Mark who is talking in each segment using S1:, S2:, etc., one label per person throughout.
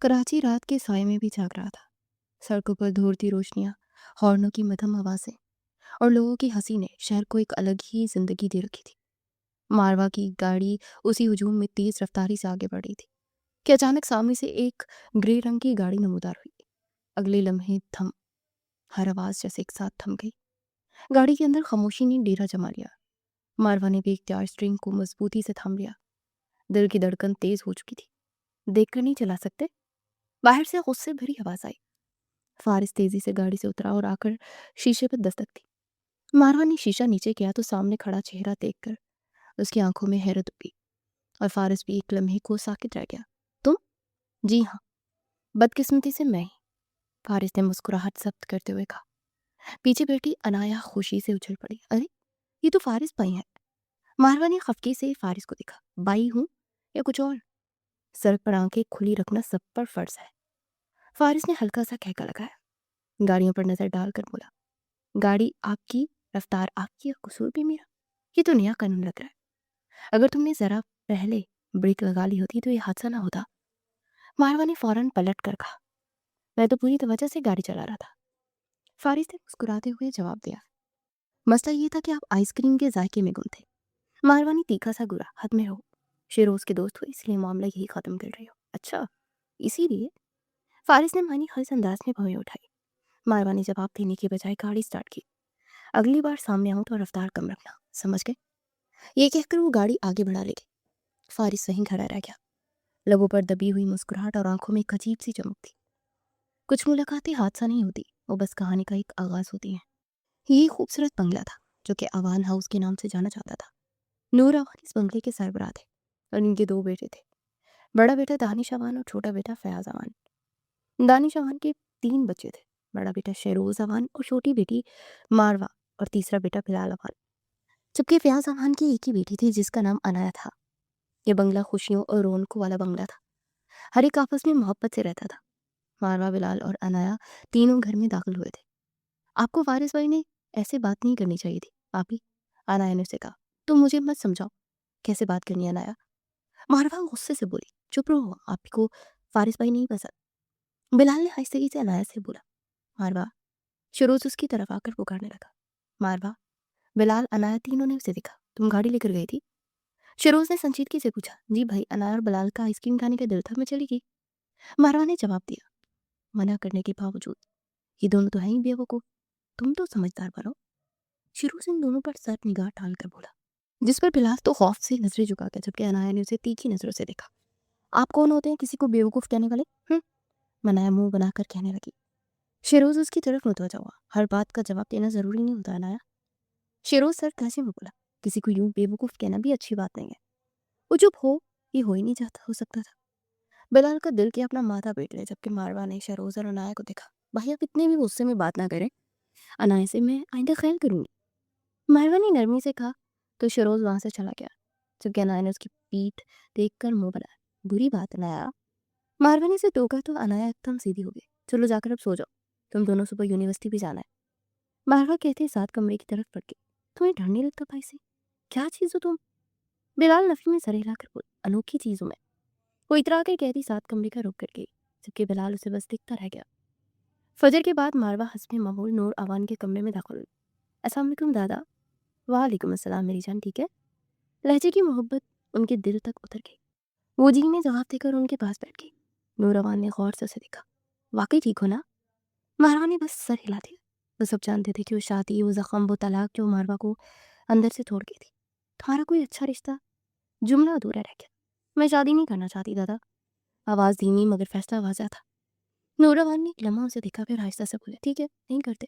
S1: कराची रात के साये में भी जाग रहा था। सड़कों पर दौड़ती रोशनियां, हॉर्नों की मध्यम आवाजें और लोगों की हंसी ने शहर को एक अलग ही जिंदगी दे रखी थी। मारवा की गाड़ी उसी हुजूम में तेज रफ्तारी से आगे बढ़ रही थी कि अचानक सामने से एक ग्रे रंग की गाड़ी नमूदार हुई। अगले लम्हे थम, हर आवाज जैसे एक साथ थम गई। गाड़ी के अंदर खामोशी ने डेरा जमा लिया। मारवा ने भी इख्तियार स्ट्रिंग को मजबूती से थाम लिया। दिल की धड़कन तेज हो चुकी थी। देखकर नहीं चला सकते? बाहर से गुस्से भरी आवाज आई। फारिस तेजी से गाड़ी से उतरा और आकर शीशे पर दस्तक दी। मारवा ने शीशा नीचे किया तो सामने खड़ा चेहरा देखकर उसकी आंखों में हैरत उठी और फारिस भी एक लम्हे को साकित रह गया। तुम? जी हाँ, बदकिस्मती से मैं ही, फारिस ने मुस्कुराहट जब्त करते हुए कहा। पीछे बैठी अनाया खुशी से उछल पड़ी। अरे, ये तो फारिस भाई है। मारवा ने खफकी से फारिस को देखा। बाई हूँ या कुछ और? सड़क पर आंखें खुली रखना सब पर फर्ज है। फारिस ने हल्का सा कहका लगाया। गाड़ियों पर नजर डालकर बोला, गाड़ी आपकी, रफ्तार आपकी, और कसूर भी मेरा। ये तो नया कानून लग रहा है। अगर तुमने जरा पहले ब्रेक लगा ली होती तो ये हादसा ना होता। मारवा ने फौरन पलट कर कहा, मैं तो पूरी तवज्जो से गाड़ी चला रहा था। फारिस ने मुस्कुराते हुए जवाब दिया, मसला ये था कि आप आइसक्रीम के जायके में गुम थे। मारवा ने तीखा सा गुरा, हद में रहो। शेरोज के दोस्त हो इसलिए मामला यही खत्म कर रही हो। अच्छा, इसीलिए? फारिस ने मानी खालिस अंदाज में भवें उठाई। मारवा ने जवाब देने के बजाय गाड़ी स्टार्ट की। अगली बार सामने आऊं तो रफ्तार कम रखना, समझ गए? ये कहकर वो गाड़ी आगे बढ़ा ले गई। फारिस वहीं खड़ा रह गया, लबों पर दबी हुई मुस्कुराहट और आंखों में एक अजीब सी चमक थी। कुछ मुलाकातें हादसा नहीं होती, वो बस कहानी का एक आगाज होती हैं। ये खूबसूरत बंगला था जो कि अवान हाउस के नाम से जाना जाता था। नूर अवान इस बंगले के सरबराह थे और इनके दो बेटे थे, बड़ा बेटा दानिश अवान और छोटा बेटा फयाज अवान। दानिश अवान के 3 बच्चे थे, बड़ा बेटा शेरोज अवान और छोटी बेटी मारवा और तीसरा बेटा बिलाल अवान। जबकि फयाज अवान की एक ही बेटी थी जिसका नाम अनाया था। यह बंगला खुशियों और रौनकों वाला बंगला था। हर एक आपस में मोहब्बत से रहता था। मारवा, बिलाल और अनाया तीनों घर में दाखिल हुए थे। आपको वारिस भाई ने ऐसे बात नहीं करनी चाहिए थी, आप ही, अनाया ने उसे कहा। तुम मुझे मत समझाओ, कैसे बात करनी है अनाया? मारवा गुस्से से बोली, चुप रहो, आपको फारिस भाई नहीं पसंद। बिलाल ने आहिस्ते से अनाया से बोला, मारवा। शरोज उसकी तरफ आकर पुकारने लगा, मारवा। बिलाल, अनाया तीनों ने उसे देखा। तुम गाड़ी लेकर गई थी? शरोज ने संजीदगी से पूछा। जी भाई, अनाया और बिलाल का आइसक्रीम खाने का दिल था, मैं चली गई। मारवा ने जवाब दिया, मना करने के बावजूद। ये दोनों तो हैं ही बेवकूफ, तुम तो समझदार बनो। शरोज इन दोनों पर सर निगाह डालकर बोला, जिस पर बिलाल तो खौफ से नजरें झुका गया, जबकि अनाया ने उसे तीखी नजरों से देखा। आप कौन होते हैं किसी को बेवकूफ कहने वाले? मनाया मुंह बनाकर कहने लगी। शेरोज उसकी तरफ मुतवजा हुआ। हर बात का जवाब देना जरूरी नहीं होता अनाया। शेरोज सर कैसे में बोला, किसी को यूं बेवकूफ कहना भी अच्छी बात नहीं है। वो चुप हो, ये हो ही नहीं जाता हो सकता था। बिलाल का दिल किया अपना माथा पीट ले, जबकि मारवा ने शेरोज और अनाया को देखा। भाई आप इतने भी गुस्से में बात ना करें, अनाया से मैं आइंदा ख्याल करूंगी, मारवा ने नरमी से कहा। तो शेरोज वहां से चला गया, जबकि अनाया ने उसकी पीठ देखकर मुंह बनाया। बुरी बात अनाया। मारवा ने उसे टोका तो अनाया एकदम सीधी हो गई। चलो जाकर अब सो जाओ, तुम दोनों सुबह यूनिवर्सिटी भी जाना है। मारवा कहते साथ कमरे की तरफ बढ़ गई। तुम्हें डर नहीं लगता भाई से? क्या चीज हो तुम? बिलाल नफी में सर हिलाकर बोल, अनोखी चीज हूं मैं। वो इतरा कर कहती साथ कमरे का रुक कर गई, जबकि बिलाल उसे बस दिखता रह गया। फजर के बाद मारवा हस्बे मामूल नूर अवान के कमरे में दाखिल हुई। अस्सलाम वालेकुम दादा। वालेकुम अस्सलाम मेरी जान, ठीक है? लहजे की मोहब्बत उनके दिल तक उतर गई। वो जी में जवाब देकर उनके पास बैठ गई। नूर अवान ने गौर से उसे देखा। वाकई ठीक हो ना? मारवा ने बस सर हिला दिया। वो सब जानते थे कि वो शादी, वो जख्म, वो तलाक जो मारवा को अंदर से तोड़ गई थी। तुम्हारा कोई अच्छा रिश्ता? जुमला अधूरा रह गया। मैं शादी नहीं करना चाहती दादा। आवाज़ धीमी मगर फैसला वाज़ा था। नूरावान ने एक लम्हा उसे देखा, फिर आहिस्ता से बोले, ठीक है, नहीं करते।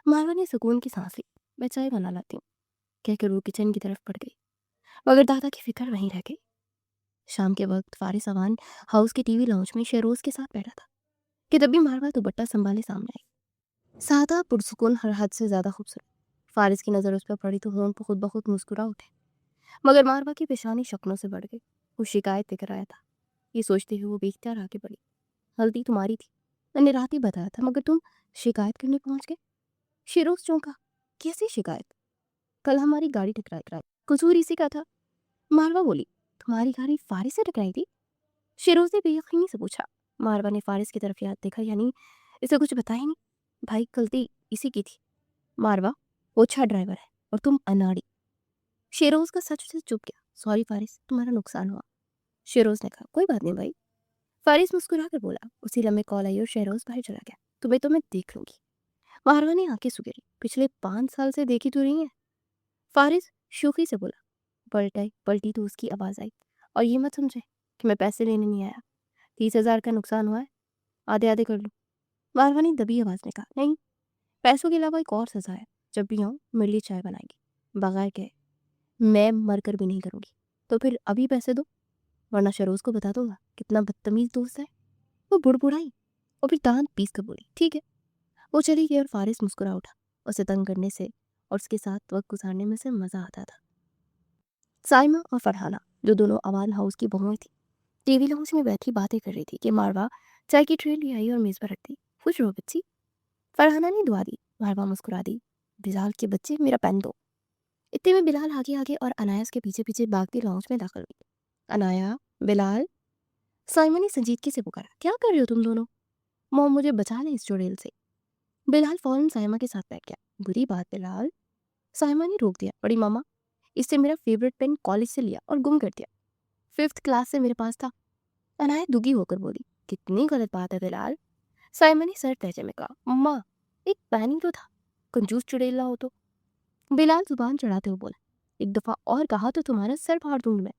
S1: मारवा ने सुकून की सांस ली। मैं चाय बना लाती हूँ, कहकर वो किचन की तरफ बढ़ गई, मगर दादा की फिक्र वहीं रह गई। शाम के वक्त फारिस अवान हाउस के टीवी लाउंज में शेरोज के साथ बैठा था कि तभी मारवा दुपट्टा संभाले सामने आई। सादा, पुरसुकून, हर हद से ज्यादा खूबसूरत। फारिस की नजर उस पर पड़ी तो होंठ पर खुद ब खुद मुस्कुरा उठे, मगर मारवा की पेशानी शक्लों से बढ़ गई। वो शिकायत लेकर आया था, ये सोचते हुए वो बेख्तियार आगे बढ़ी। गलती तुम्हारी थी, मैंने रात ही बताया था, मगर तुम शिकायत करने पहुंच गए। शिरोज चौंका। कैसी शिकायत? कल हमारी गाड़ी टकराई कराई, कसूर इसी का था। मारवा बोली, तुम्हारी गाड़ी फारिस से टकराई थी? शिरोज ने बेयकीनी से पूछा। मारवा ने फारिस की तरफ याद देखा, यानी इसे कुछ बताया ही नहीं। भाई गलती इसी की थी। मारवा, वो अच्छा ड्राइवर है और तुम अनाड़ी। शेरोज का सच से चुप गया। सॉरी फारिस, तुम्हारा नुकसान हुआ। शेरोज ने कहा, कोई बात नहीं भाई। फारिस मुस्कुरा कर बोला। उसी लम्हे कॉल आई और शेरोज बाहर चला गया। तुम्हें तो मैं देख लूंगी। मारवा ने आंखें सुगेरी। पिछले 5 साल से देखी तो रही है। फारिस शोखी से बोला। पलटाई पलटी तो उसकी आवाज आई, और ये मत समझे कि मैं पैसे लेने नहीं आया। 30,000 का नुकसान हुआ है, आधे आधे कर लो। मारवा ने दबी आवाज में कहा, नहीं, पैसों के अलावा एक और सजा है। जब भी आऊं मेरे लिए चाय बनाएगी, बगैर कहे। मैं मर कर भी नहीं करूंगी। तो फिर अभी पैसे दो, वरना शरोज को बता दूंगा कितना बदतमीज दोस्त है। वो बुड़बुड़ाई और फिर दांत पीस कर बोली, ठीक है। वो चली गई और फारिस मुस्कुरा उठा। उसे तंग करने से और उसके साथ वक्त गुजारने में से मजा आता था। साइमा और फरहाना, जो दोनों अवान हाउस की बहुएं थी, टीवी लाउंज में बैठी बातें कर रही थी कि मारवा चाय की ट्रे ले आई और मेज पर रख दी। खुश रहो बच्ची। फरहाना ने दुआ दी। मारवा मुस्कुरा दी। बिलाल के बच्चे, मेरा पेन दो। इतने में बिलाल आगे आगे और अनाया के पीछे पीछे भागती लाउंज में दाखिल हुई। अनाया, बिलाल। साइमा ने संजीदगी से पुकारा, क्या कर रहे हो तुम दोनों? मोम, मुझे बचा लें इस चुड़ैल से। बिलाल फौरन साइमा के साथ बैठ गया। बुरी बात बिलाल। साइमा ने रोक दिया। बड़ी मामा, इससे मेरा फेवरेट पेन कॉलेज से लिया और गुम कर दिया। 5th क्लास से मेरे पास था। अनाया दुखी होकर बोली, कितनी गलत बात है बिलाल। साइमा ने सर तहजे में कहा, मम्मा, एक पेन ही तो था, कंजूस चुड़ैला हो तो। बिलाल जुबान चढ़ाते हुए बोला, एक दफा और कहा तो तुम्हारा सर फाड़ दूंगी मैं।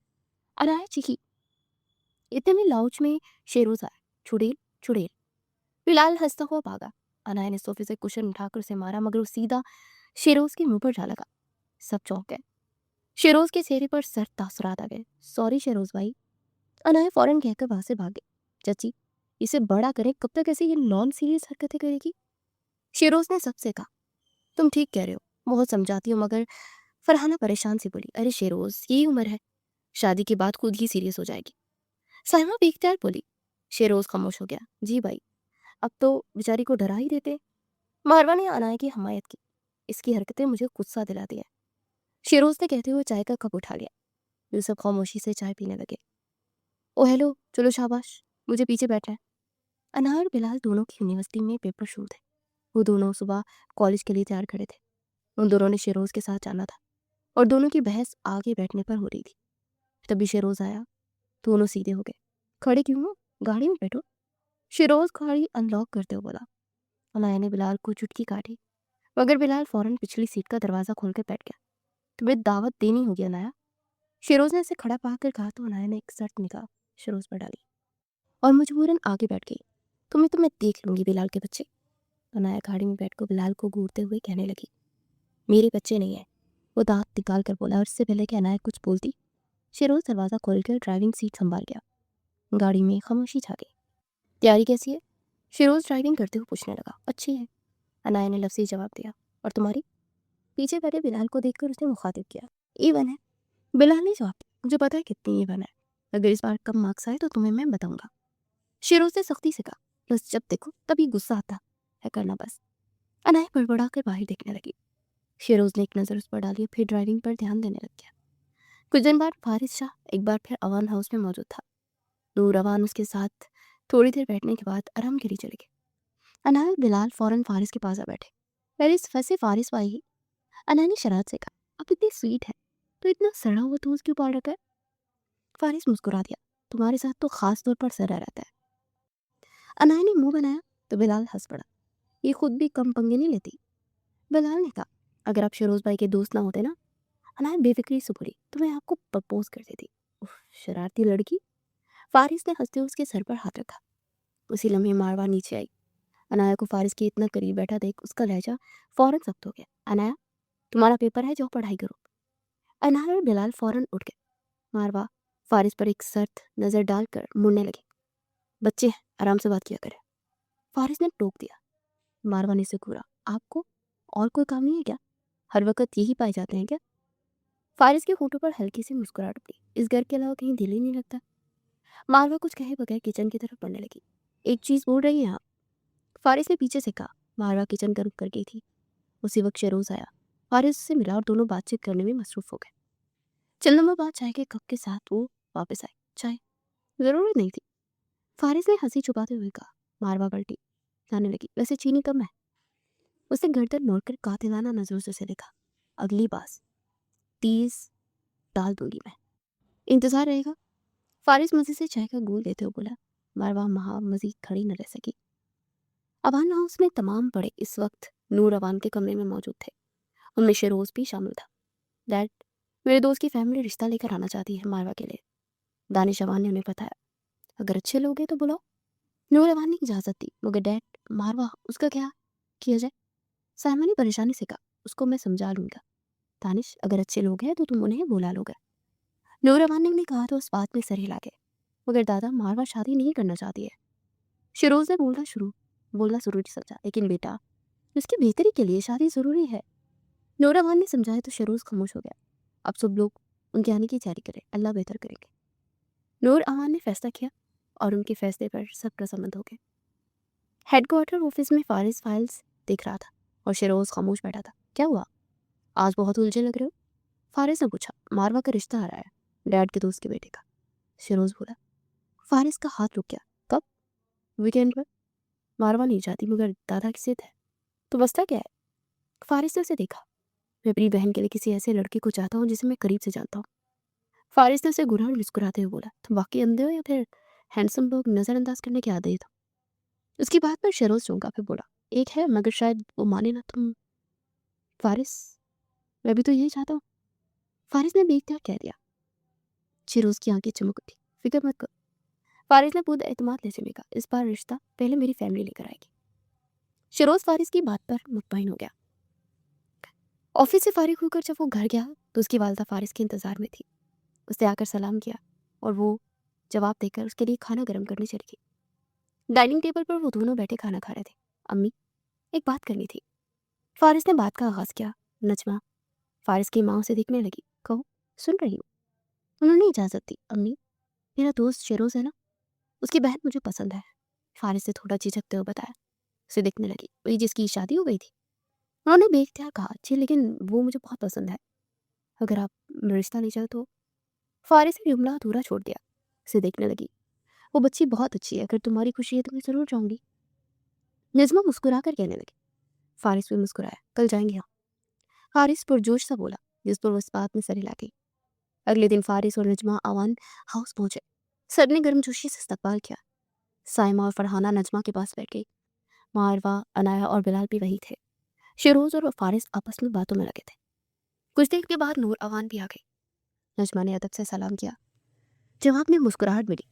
S1: अनाया चीखी। इतने में लाउच में शेरोज आया। चुड़ैल, चुड़ैल। बिलाल हंसता हुआ भागा। अनाया ने सोफे से कुशन उठाकर उसे मारा, मगर वो सीधा शेरोज के मुंह पर जा लगा। सब चौंक गए। शेरोज के चेहरे पर सर तासुरात आ गए। सॉरी शेरोज भाई। अनाया फौरन कहकर वहां से भाग गई। चाची, इसे बड़ा करें, कब तक ऐसे ये नॉन सीरियस हरकतें करेगी? शेरोज ने सबसे कहा, तुम ठीक कह रहे हो, बहुत समझाती हूँ मगर। फरहाना परेशान से बोली, अरे शेरोज, यही उम्र है, शादी के बाद खुद ही सीरियस हो जाएगी। साइमा बेख्तियार बोली। शेरोज खामोश हो गया। जी भाई, अब तो बेचारी को डरा ही देते। मारवा ने अनाया की हमायत की। इसकी हरकतें मुझे गुस्सा दिलाती है। शेरोज ने कहते हुए चाय का कप उठा लिया। वे सब खामोशी से चाय पीने लगे। ओ हेलो, चलो शाबाश, मुझे पीछे बैठना है। अनार और बिलाल दोनों की यूनिवर्सिटी में पेपर शुरू थे। वो दोनों सुबह कॉलेज के लिए तैयार खड़े थे। उन दोनों ने शेरोज के साथ जाना था और दोनों की बहस आगे बैठने पर हो रही थी। तभी शेरोज आया। दोनों सीधे हो गए। खड़े क्यों हो, गाड़ी में बैठो। शेरोज गाड़ी अनलॉक करते हुए बोला। अनाया ने बिलाल को चुटकी काटी, मगर बिलाल फौरन पिछली सीट का दरवाजा खोलकर बैठ गया। तुम्हें दावत देनी होगी अनाया। शेरोज ने इसे खड़ा पाकर कहा तो अनाया ने एक सख्त निगाह शेरोज पर डाली और मजबूरन आगे बैठ गई। तुम्हें तो मैं देख लूंगी बिलाल के बच्चे। अनाया गाड़ी में बैठकर बिलाल को घूरते हुए कहने लगी, मेरे बच्चे नहीं है। वो दांत निकाल कर बोला और इससे पहले कि अनाया कुछ बोलती, शेरोज दरवाजा खोलकर ड्राइविंग सीट संभाल गया। गाड़ी में खामोशी छा गई। तैयारी कैसी है? शेरोज ड्राइविंग करते हुए पूछने लगा। अच्छी है, अनाया ने लफ्ज़ी जवाब दिया। और तुम्हारी? पीछे बैठे बिलाल को देखकर उसने मुखातिब किया। इवन है। बिलाल ने जवाब दिया। मुझे पता है कितनी इवन है। अगर इस बार कम मार्क्स आए तो तुम्हें मैं बताऊंगा। शेरोज ने सख्ती से कहा। बस जब देखो तभी गुस्सा आता है करना बस। अनाया बड़बड़ा कर बाहर देखने लगी। शेरोज ने एक नज़र उस पर डाली, फिर ड्राइविंग पर ध्यान देने लग गया। कुछ दिन बाद फारिस शाह एक बार फिर अवान हाउस में मौजूद था। नूर अवान उसके साथ थोड़ी देर बैठने के बाद आराम के लिए चले गए। अनाया और बिलाल फौरन फारिस के पास आ बैठे। फारिस, वैसे फारिस भाई, अनाया ने शरारत से कहा, अब इतनी स्वीट है तो इतना सड़ा हुआ दूध क्यों पाल रखा है? फारिस मुस्कुरा दिया। तुम्हारे साथ तो खास तौर पर सड़ा रहता है। अनाया ने मुंह बनाया तो बिलाल हंस पड़ा। ये खुद भी कम पंगे नहीं लेती। बिलाल ने कहा, अगर आप शरोज भाई के दोस्त ना होते ना। अनाया बेफिक्री से बोली, तो मैं आपको प्रपोज कर देती। उफ, शरारती लड़की। फारिस ने हंसते हुए उसके सर पर हाथ रखा। उसी लम्हे मारवा नीचे आई। अनाया को फारिस के इतना करीब बैठा देख उसका लहजा फौरन सख्त हो गया। अनाया, तुम्हारा पेपर है, जाओ पढ़ाई करो। अनाया और बिलाल फौरन उठ गए। मारवा फारिस पर एक सख्त नजर डालकर मुड़ने लगे। बच्चे हैं, आराम से बात किया करें। फारिस ने टोक दिया। मारवा ने से घूरा। आपको और कोई काम नहीं है क्या? हर वक्त यही पाए जाते हैं क्या? फारिस के होठों पर हल्की सी मुस्कुराहट उठी। इस घर के अलावा कहीं दिल ही नहीं लगता। मारवा कुछ कहे बगैर किचन की तरफ बढ़ने लगी। एक चीज बोल रही हैं आप? फारिस ने पीछे से कहा। मारवा किचन का रुख कर गई थी। उसी वक्त शेरोज आया। फारिस उससे मिला और दोनों बातचीत करने में मसरूफ हो गए। चंद लम्हों बाद चाय के कप के साथ वो वापस आए। चाय? जरूरत नहीं थी।
S2: फारिस ने हंसी छुपाते हुए कहा। मारवा पलटी, जाने लगी, वैसे चीनी कम है। उसने गर्दन मोड़कर कातिलाना नजरों से उसे देखा। अगली बार 30 डाल दूंगी मैं, इंतजार रहेगा। फारिस मजे से चाय का घूंट देते हुए बोला। मारवा मजीद खड़ी न रह सकी। अवान हाउस में तमाम बड़े इस वक्त नूर अवान के कमरे में मौजूद थे। उनमें शेरोज भी शामिल था। डैड, मेरे दोस्त की फैमिली रिश्ता लेकर आना चाहती है मारवा के लिए। दानिश अवान ने उन्हें बताया। अगर अच्छे लोग हैं तो बुलाओ। नूर अवान ने इजाज़त दी। मगर डैड, मारवा, उसका क्या किया जाए? साइमा ने परेशानी से कहा। उसको मैं समझा लूंगा। दानिश, अगर अच्छे लोग हैं तो तुम उन्हें बुला लोगे। नूर अवान ने उन्हें कहा तो उस बात में सर हिला गए। मगर दादा, मारवा शादी नहीं करना चाहती है। शिरोज ने बोलना जरूरी समझा। लेकिन बेटा, उसकी बेहतरी के लिए शादी जरूरी है। नूर अवान ने समझाया तो शिरोज खामोश हो गया। अब सब लोग उनके आने की तैयारी करें, अल्लाह बेहतर करेंगे। नूर अवान ने फैसला किया और उनके फैसले पर सब रजामंद हो गए। हेडक्वार्टर ऑफिस में फारिस फाइल्स देख रहा था और शिरोज खामोश बैठा था। क्या हुआ, आज बहुत उलझे लग रहे हो? फारिस ने पूछा। मारवा का रिश्ता आ रहा है, डैड के दोस्त के बेटे का। शिरोज बोला। फारिस का हाथ रुक गया। कब? वीकेंड पर। मारवा नहीं चाहती मगर दादा की जिद है। तो मसला क्या है? फारिस ने उसे देखा। मैं अपनी बहन के लिए किसी ऐसे लड़के को चाहता हूँ जिसे मैं करीब से जानता हूँ। फारिस ने उसे घूरा और मुस्कुराते हुए बोला। तुम वाकई अंधे हो या फिर हैंडसम लोग नजरअंदाज करने के आदि हो? उसकी बात पर शरोज चौंका, फिर बोला। एक है मगर शायद वो माने ना। तुम? फारिस, मैं भी तो यही चाहता हूँ। फारिस ने बेख्तियार कह दिया। शिरोज की आंखें चमक उठी। फिक्र मत करो। फारिस ने पूरा एतमाद लेते हुए कहा। इस बार रिश्ता पहले मेरी फैमिली लेकर आएगी। शिरोज फारिस की बात पर मुतमईन हो गया। ऑफिस से फारिग होकर जब वो घर गया तो उसकी वालदा फारिस के इंतजार में थी। उसने आकर सलाम किया और वो जवाब देकर उसके लिए खाना गर्म करने चली गई। डाइनिंग टेबल पर वो दोनों बैठे खाना खा रहे थे। अम्मी, एक बात करनी थी। फारिस ने बात का आगाज किया। नजमा फारिस की माँ उसे देखने लगी। कहो, सुन रही हूँ। उन्होंने इजाजत दी। अम्मी, मेरा दोस्त शेरोज है ना, उसकी बहन मुझे पसंद है। फारिस ने थोड़ा झिझकते हुए बताया। उसे देखने लगी। वही जिसकी शादी हो गई थी? उन्होंने बेख्तियार कहा। जी, लेकिन वो मुझे बहुत पसंद है। अगर आप रिश्ता ले जाओ तो? फारिस ने जुमला अधूरा छोड़ दिया। उसे देखने लगी। वो बच्ची बहुत अच्छी है। अगर तुम्हारी खुशी है तो मैं जरूर जाऊंगी। नजमा मुस्कुरा कर कहने लगी। फारिस भी मुस्कुराया। कल जाएंगे हम। फारिस पुरजोश सा बोला, जिस पर वो इस बात में सर हिला गई। अगले दिन फारिस और नजमा अवान हाउस पहुंचे। सब ने गर्मजोशी से इस्तकबाल किया। साइमा और फरहाना नजमा के पास बैठ गई। मारवा, अनाया और बिलाल भी वही थे। शिरोज और फारिस आपस में बातों में लगे थे। कुछ देर के बाद नूर अवान भी आ गई। नजमा ने अदब से सलाम किया। जवाब में मुस्कुराहट मिली।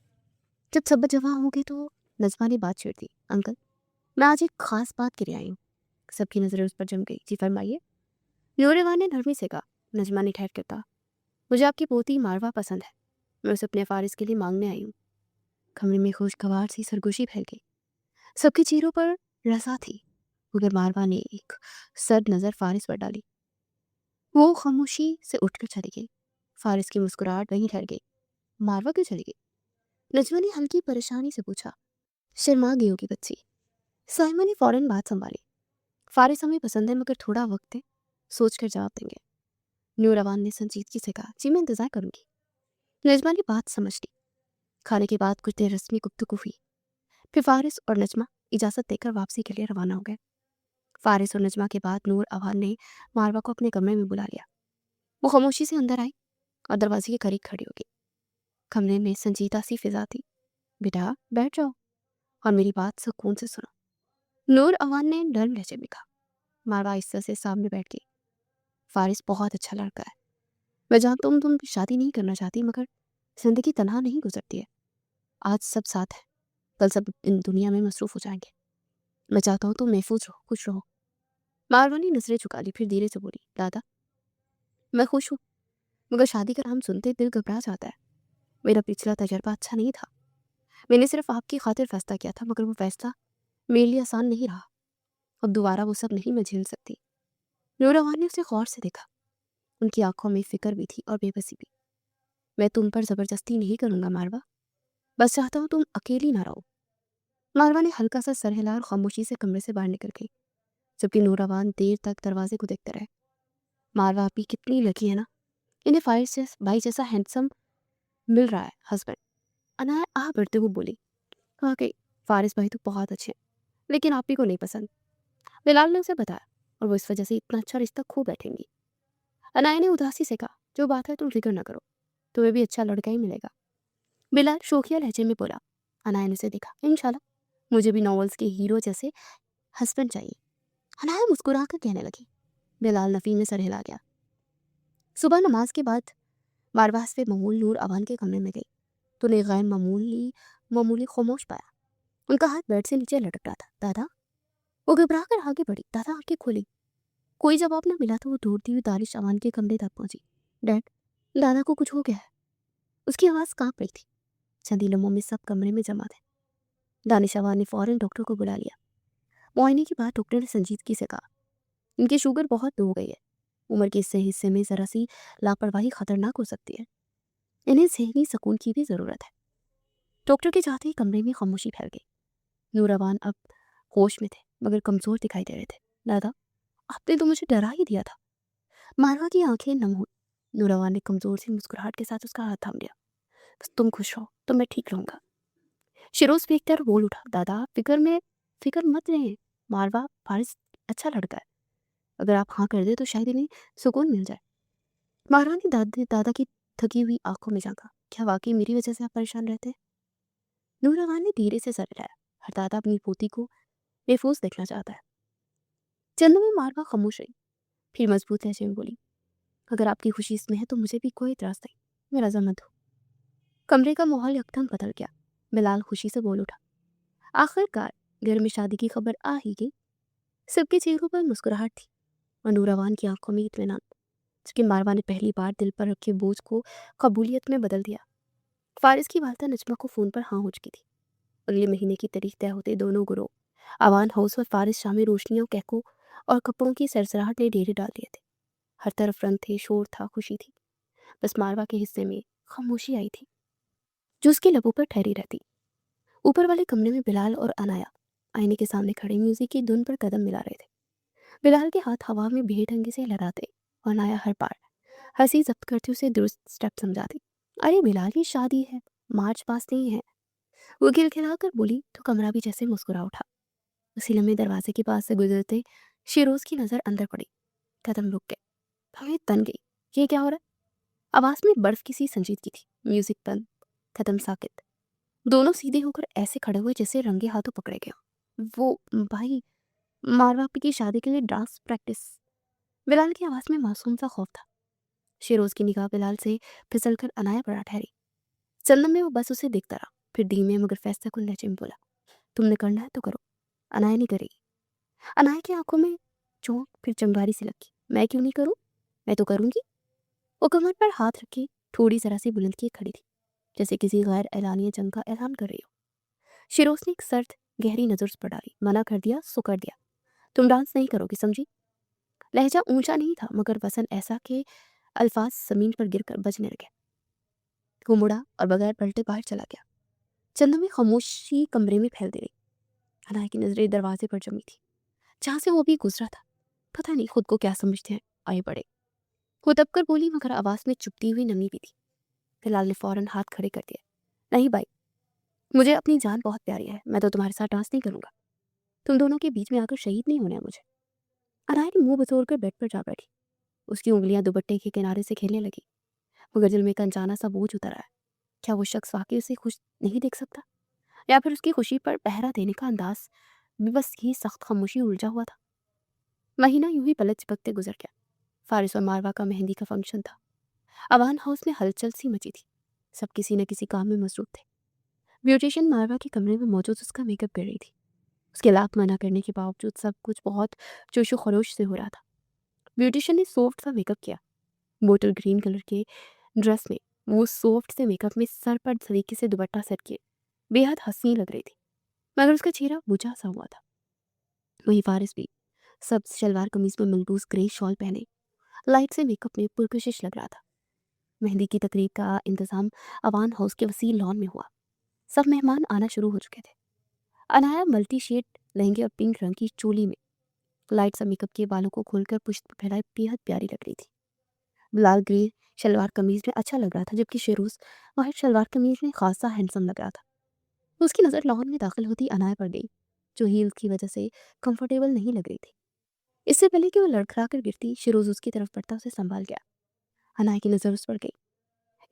S2: जब सब जवां हो गई तो नजमा ने बात छेड़ दी। अंकल, मैं आज एक खास बात के लिए आई हूँ। सबकी नजरें उस पर जम गई। जी फरमाइए। नूरवान ने नरमी से कहा। नजमा ने ठहर कर कहा। मुझे आपकी पोती मारवा पसंद है। मैं उसे अपने फारिस के लिए मांगने आई हूँ। कमरे में खुशगवार सी सरगोशी फैल गई। सबके चेहरों पर रसा थी मगर मारवा ने एक सर्द नजर फारिस पर डाली। वो खामोशी से उठकर चली गई। फारिस की मुस्कुराहट वहीं ठहर गई। मारवा क्यों चली गई? नजमा ने हल्की परेशानी से पूछा। शर्मा गई होगी बच्ची। साइमा ने फौरन बात संभाली। फारिस हमें पसंद है मगर थोड़ा वक्त है, सोच कर जवाब देंगे। नूरवान ने संजीदगी से कहा। जी, मैं इंतजार करूंगी। नजमा ने बात समझ ली। खाने के बाद कुछ देर रस्मी गुफ्तगू हुई। फिर फारिस और नजमा इजाजत देकर वापसी के लिए रवाना हो गए। फारिस और नजमा के बाद नूर अवान ने मारवा को अपने कमरे में बुला लिया। वो खामोशी से अंदर आई और दरवाजे के करीब खड़ी हो गई। कमरे में संजीदा सी फिजा थी। बेटा, बैठ जाओ और मेरी बात सुकून से सुनो। नूर अवान ने नर्म लहजे में कहा। मारवा आहिस्ता से सामने बैठ गई। फारिस बहुत अच्छा लड़का है। मैं जानता हूँ तुम शादी नहीं करना चाहती मगर जिंदगी तनहा नहीं गुजरती है। आज सब साथ है, कल सब इन दुनिया में मसरूफ हो जाएंगे। मैं चाहता हूँ तुम महफूज रहो, खुश रहो। मारवा ने नजरें झुका ली। फिर धीरे से बोली। दादा, मैं खुश हूँ मगर शादी का नाम सुनते दिल घबरा जाता है। मेरा पिछला तजर्बा अच्छा नहीं था। मैंने सिर्फ आपकी खातिर फैसला किया था मगर वो फैसला मेरे लिए आसान नहीं रहा। अब दोबारा वो सब नहीं मैं झेल सकती। नूरवान ने उसे गौर से देखा। उनकी आंखों में फिक्र भी थी और बेबसी भी। मैं तुम पर जबरदस्ती नहीं करूंगा मारवा, बस चाहता हूँ तुम अकेली ना रहो। मारवा ने हल्का सा सर हिला और खामोशी से कमरे से बाहर निकल गई, जबकि नूरवान देर तक दरवाजे को देखते रहे। मारवा भी कितनी लकी है ना, इन्हें भाई जैसा हैंडसम मिल रहा है हस्बैंड। अनाया बढ़ते हुए बोली। वाकई फारिस भाई तो बहुत अच्छे हैं, लेकिन आप ही को नहीं पसंद। बिलाल ने उसे बताया, और वो इस वजह से इतना अच्छा रिश्ता खो बैठेंगी। अनाया ने उदासी से कहा, जो बात है तुम फिक्र न करो, तुम्हें भी अच्छा लड़का ही मिलेगा। बिलाल शोखिया लहजे में बोला। अनाया ने उसे देखा, इंशाल्लाह, मुझे भी नॉवेल्स के हीरो जैसे हस्बैंड चाहिए। अनाया मुस्कुरा कर कहने लगी। बिलाल नफी में सर हिला गया। सुबह नमाज के बाद मारवास पे ममूल नूर अवान के कमरे में गई तो ने गैर मामूली मामूली खामोश पाया। उनका हाथ बेड से नीचे लटक रहा था। दादा? वो घबरा कर आगे बढ़ी। दादा आंखें खोली। कोई जवाब न मिला तो वो दौड़ती हुई दानिश अवान के कमरे तक पहुंची। डैड, दादा को कुछ हो गया है। उसकी आवाज़ कांप रही थी। चंदी लम्हों में सब कमरे में जमा थे। दानिश अवान ने फौरन डॉक्टर को बुला लिया। मुआयने के बाद डॉक्टर ने संजीदगी से कहा, इनकी शुगर बहुत लो हो गई है। उम्र के इस हिस्से में जरा सी लापरवाही खतरनाक हो सकती है। इन्हें ज़हनी सुकून की भी ज़रूरत है। डॉक्टर के जाते ही कमरे में खामोशी फैल गई। नूरवान अब होश में थे मगर कमज़ोर दिखाई दे रहे थे। दादा, आपने तो मुझे डरा ही दिया था। मारवा की आंखें नम हुई। नूरवान ने कमज़ोर सी मुस्कुराहट के साथ उसका हाथ थाम लिया। बस तुम खुश रहो तो मैं ठीक रहूँगा। शिरोज देखकर बोल उठा, दादा फिक्र मत रहे। मारवा फारिस अच्छा लड़का है। अगर आप हाँ कर दे तो शायद इन्हें सुकून मिल जाए। मारवा ने दादा की थकी हुई आंखों में झांका। क्या वाकई मेरी वजह से आप परेशान रहते हैं? नूरवान ने धीरे से सर हिलाया। हर दादा अपनी पोती को महफूज देखना चाहता है। चंद में मारवा खामोश रही, फिर मजबूत लहजे में बोली, अगर आपकी खुशी इसमें है तो मुझे भी कोई इतराज नहीं। मैं रजामंद हूँ। कमरे का माहौल यकदम बदल गया। बिलाल खुशी से बोल उठा, आखिरकार घर में शादी की खबर आ ही गई। सबके चेहरों पर मुस्कुराहट थी और नूरवान की आंखों में इत्मीनान, जबकि मारवा ने पहली बार दिल पर रखे बोझ को कबूलियत में बदल दिया। फारिस की वालदा नजमा को फोन पर हाँ हो चुकी थी। अगले महीने की तारीख तय होते दोनों गुरों अवान हाउस और फारिस शामी रोशनियों, कहकों और कपड़ों की सरसराहट ने डेरे डाल दिए थे। हर तरफ रंग थे, शोर था, खुशी थी। बस मारवा के हिस्से में खामोशी आई थी, जो उसके लबों पर ठहरी रहती। ऊपर वाले कमरे में बिलाल और अनाया आईने के सामने खड़े म्यूजिक की धुन पर कदम मिला रहे थे। बिलाल के हाथ हवा में बेढंगी से लहराते और अनाया हर बार हंसी जब्त करते उसे दुरुस्त स्टेप समझाती। अरे बिलाल, ये शादी है, मार्च पास नहीं है। वो खिलखिला कर बोली तो कमरा भी जैसे मुस्कुरा उठा। उसी लम्हे दरवाजे के पास से गुजरते शिरोज की नजर अंदर पड़ी। कदम रुक गए। हमें तन गई। ये क्या हो रहा है? आवाज में बर्फ की सी संजीदगी थी। म्यूजिक बंद, कदम साकित। दोनों सीधे होकर ऐसे खड़े हुए जैसे रंगे हाथों पकड़े गए। वो भाई, मारवा आपी की शादी के लिए डांस प्रैक्टिस। बिलाल की आवाज में मासूम सा खौफ था। शिरोज की निगाह बिलाल से फिसल कर अनाया पर आ ठहरी। चंदन में वो बस उसे देखता रहा, फिर धीमे मगर फैसला कुन लहजे में बोला, तुमने करना है तो करो। अनाया नहीं करेगी। अनाया की आंखों में चौंक, फिर चंगारी सी लगी। मैं क्यों नहीं करूं? मैं तो करूंगी। वो कमर पर हाथ रखे थोड़ी जरा सी बुलंद किए खड़ी थी, जैसे किसी गैर एलानिया जंग का ऐलान कर रही हो। शिरोज ने एक सर्द गहरी नजर उस पर डाली। मना कर दिया सो कर दिया। तुम डांस नहीं करोगी, समझी? लहजा ऊंचा नहीं था मगर वसन ऐसा कि अल्फाज जमीन पर गिरकर बजने लगे। वो मुड़ा और बगैर पलटे बाहर चला गया। चंदू में खामोशी कमरे में फैल गई। अनाया की नजरें दरवाजे पर जमी थी, जहां से वो भी गुजरा था। पता नहीं खुद को क्या समझते हैं, आए बड़े। वो दबकर बोली मगर आवाज में चुपती हुई नमी भी थी। फिलहाल ने फौरन हाथ खड़े कर दिया। नहीं भाई, मुझे अपनी जान बहुत प्यारी है। मैं तो तुम्हारे साथ डांस नहीं करूंगा। तुम दोनों के बीच में आकर शहीद नहीं होना है मुझे। अनाया ने मुंह बटोर कर बेड पर जा बैठी। उसकी उंगलियां दुपट्टे के किनारे से खेलने लगी, मगर दिल में एक अनजाना सा बोझ उतर आया। क्या वो शख्स वाकई उसे खुश नहीं देख सकता, या फिर उसकी खुशी पर पहरा देने का अंदाज भी बस यही सख्त खामोशी उलझा हुआ था। महीना यूं ही पलक झपकते गुजर गया। फारिस और मारवा का मेहंदी का फंक्शन था। अवान हाउस में हलचल सी मची थी। सब किसी न किसी काम में मसरूफ थे। ब्यूटिशियन मारवा के कमरे में मौजूद उसका मेकअप कर रही थी। उसके लाख मना करने के बावजूद सब कुछ बहुत जोशो खरोश से हो रहा था। ब्यूटिशियन ने सॉफ्ट सा मेकअप किया। बोटल ग्रीन कलर के ड्रेस में वो सॉफ्ट से मेकअप में सर पर सलीके से दुपट्टा सेट किए बेहद हसीन लग रही थी, मगर उसका चेहरा बुझा सा हुआ था। वही फारिस भी सब्ज शलवार कमीज में मलबूस ग्रे शॉल पहने लाइट से मेकअप में पुरकशिश लग रहा था। मेहंदी की तकरीब का इंतजाम अवान हाउस के वसी लॉन में हुआ। सब मेहमान आना शुरू हो चुके थे। अनाया मल्टी शेड लहंगे और पिंक रंग की चोली में लाइट सा मेकअप के बालों को खोलकर पुष्प फैलाए बेहद प्यारी लग रही थी। बिलाल ग्रे शलवार कमीज में अच्छा लग रहा था, जबकि शेरूज वाइट शलवार कमीज में खासा हैंडसम लग रहा था। उसकी नज़र लॉन में दाखिल होती अनाया पर गई, जो हील्स की वजह से कंफर्टेबल नहीं लग रही थी। इससे पहले कि वो लड़खड़ा कर गिरती, शिरोज उसकी तरफ बढ़ता उसे संभाल गया। अनाया की नज़र उस पर गई।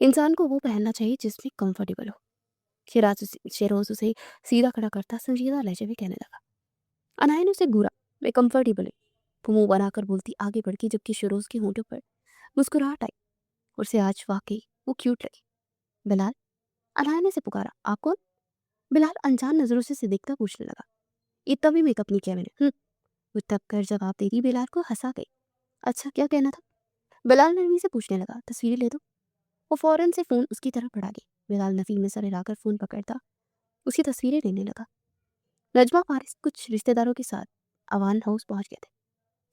S2: इंसान को वो पहनना चाहिए जिसमें कंफर्टेबल हो। शेरोज उसे सीधा खड़ा करता संजीदा लहजे में कहने लगा। अनाया ने उसे घूरा। मैं कंफर्टेबल हूँ, वो मुंह बनाकर बोलती आगे बढ़ गई, जबकि शिरोज के होंठों पर मुस्कुराहट आई और उसे आज वाकई वो क्यूट लगी। बिलाल, अनाया ने उसे पुकारा। आप कौन? बिलाल अनजान नजरों से देखता पूछने लगा। इतना भी मेकअप नहीं किया मैंने। वो तब कर जवाब देती बिलाल को हंसा गई। अच्छा, क्या कहना था? बिलाल नरमी से पूछने लगा। तस्वीरें ले दो। वो फौरन से फोन उसकी तरफ बढ़ा गई। बिलाल नफी में सर हिलाकर फोन पकड़ता उसकी तस्वीरें लेने लगा। नजमा फारिस कुछ रिश्तेदारों के साथ अवान हाउस पहुंच गए थे।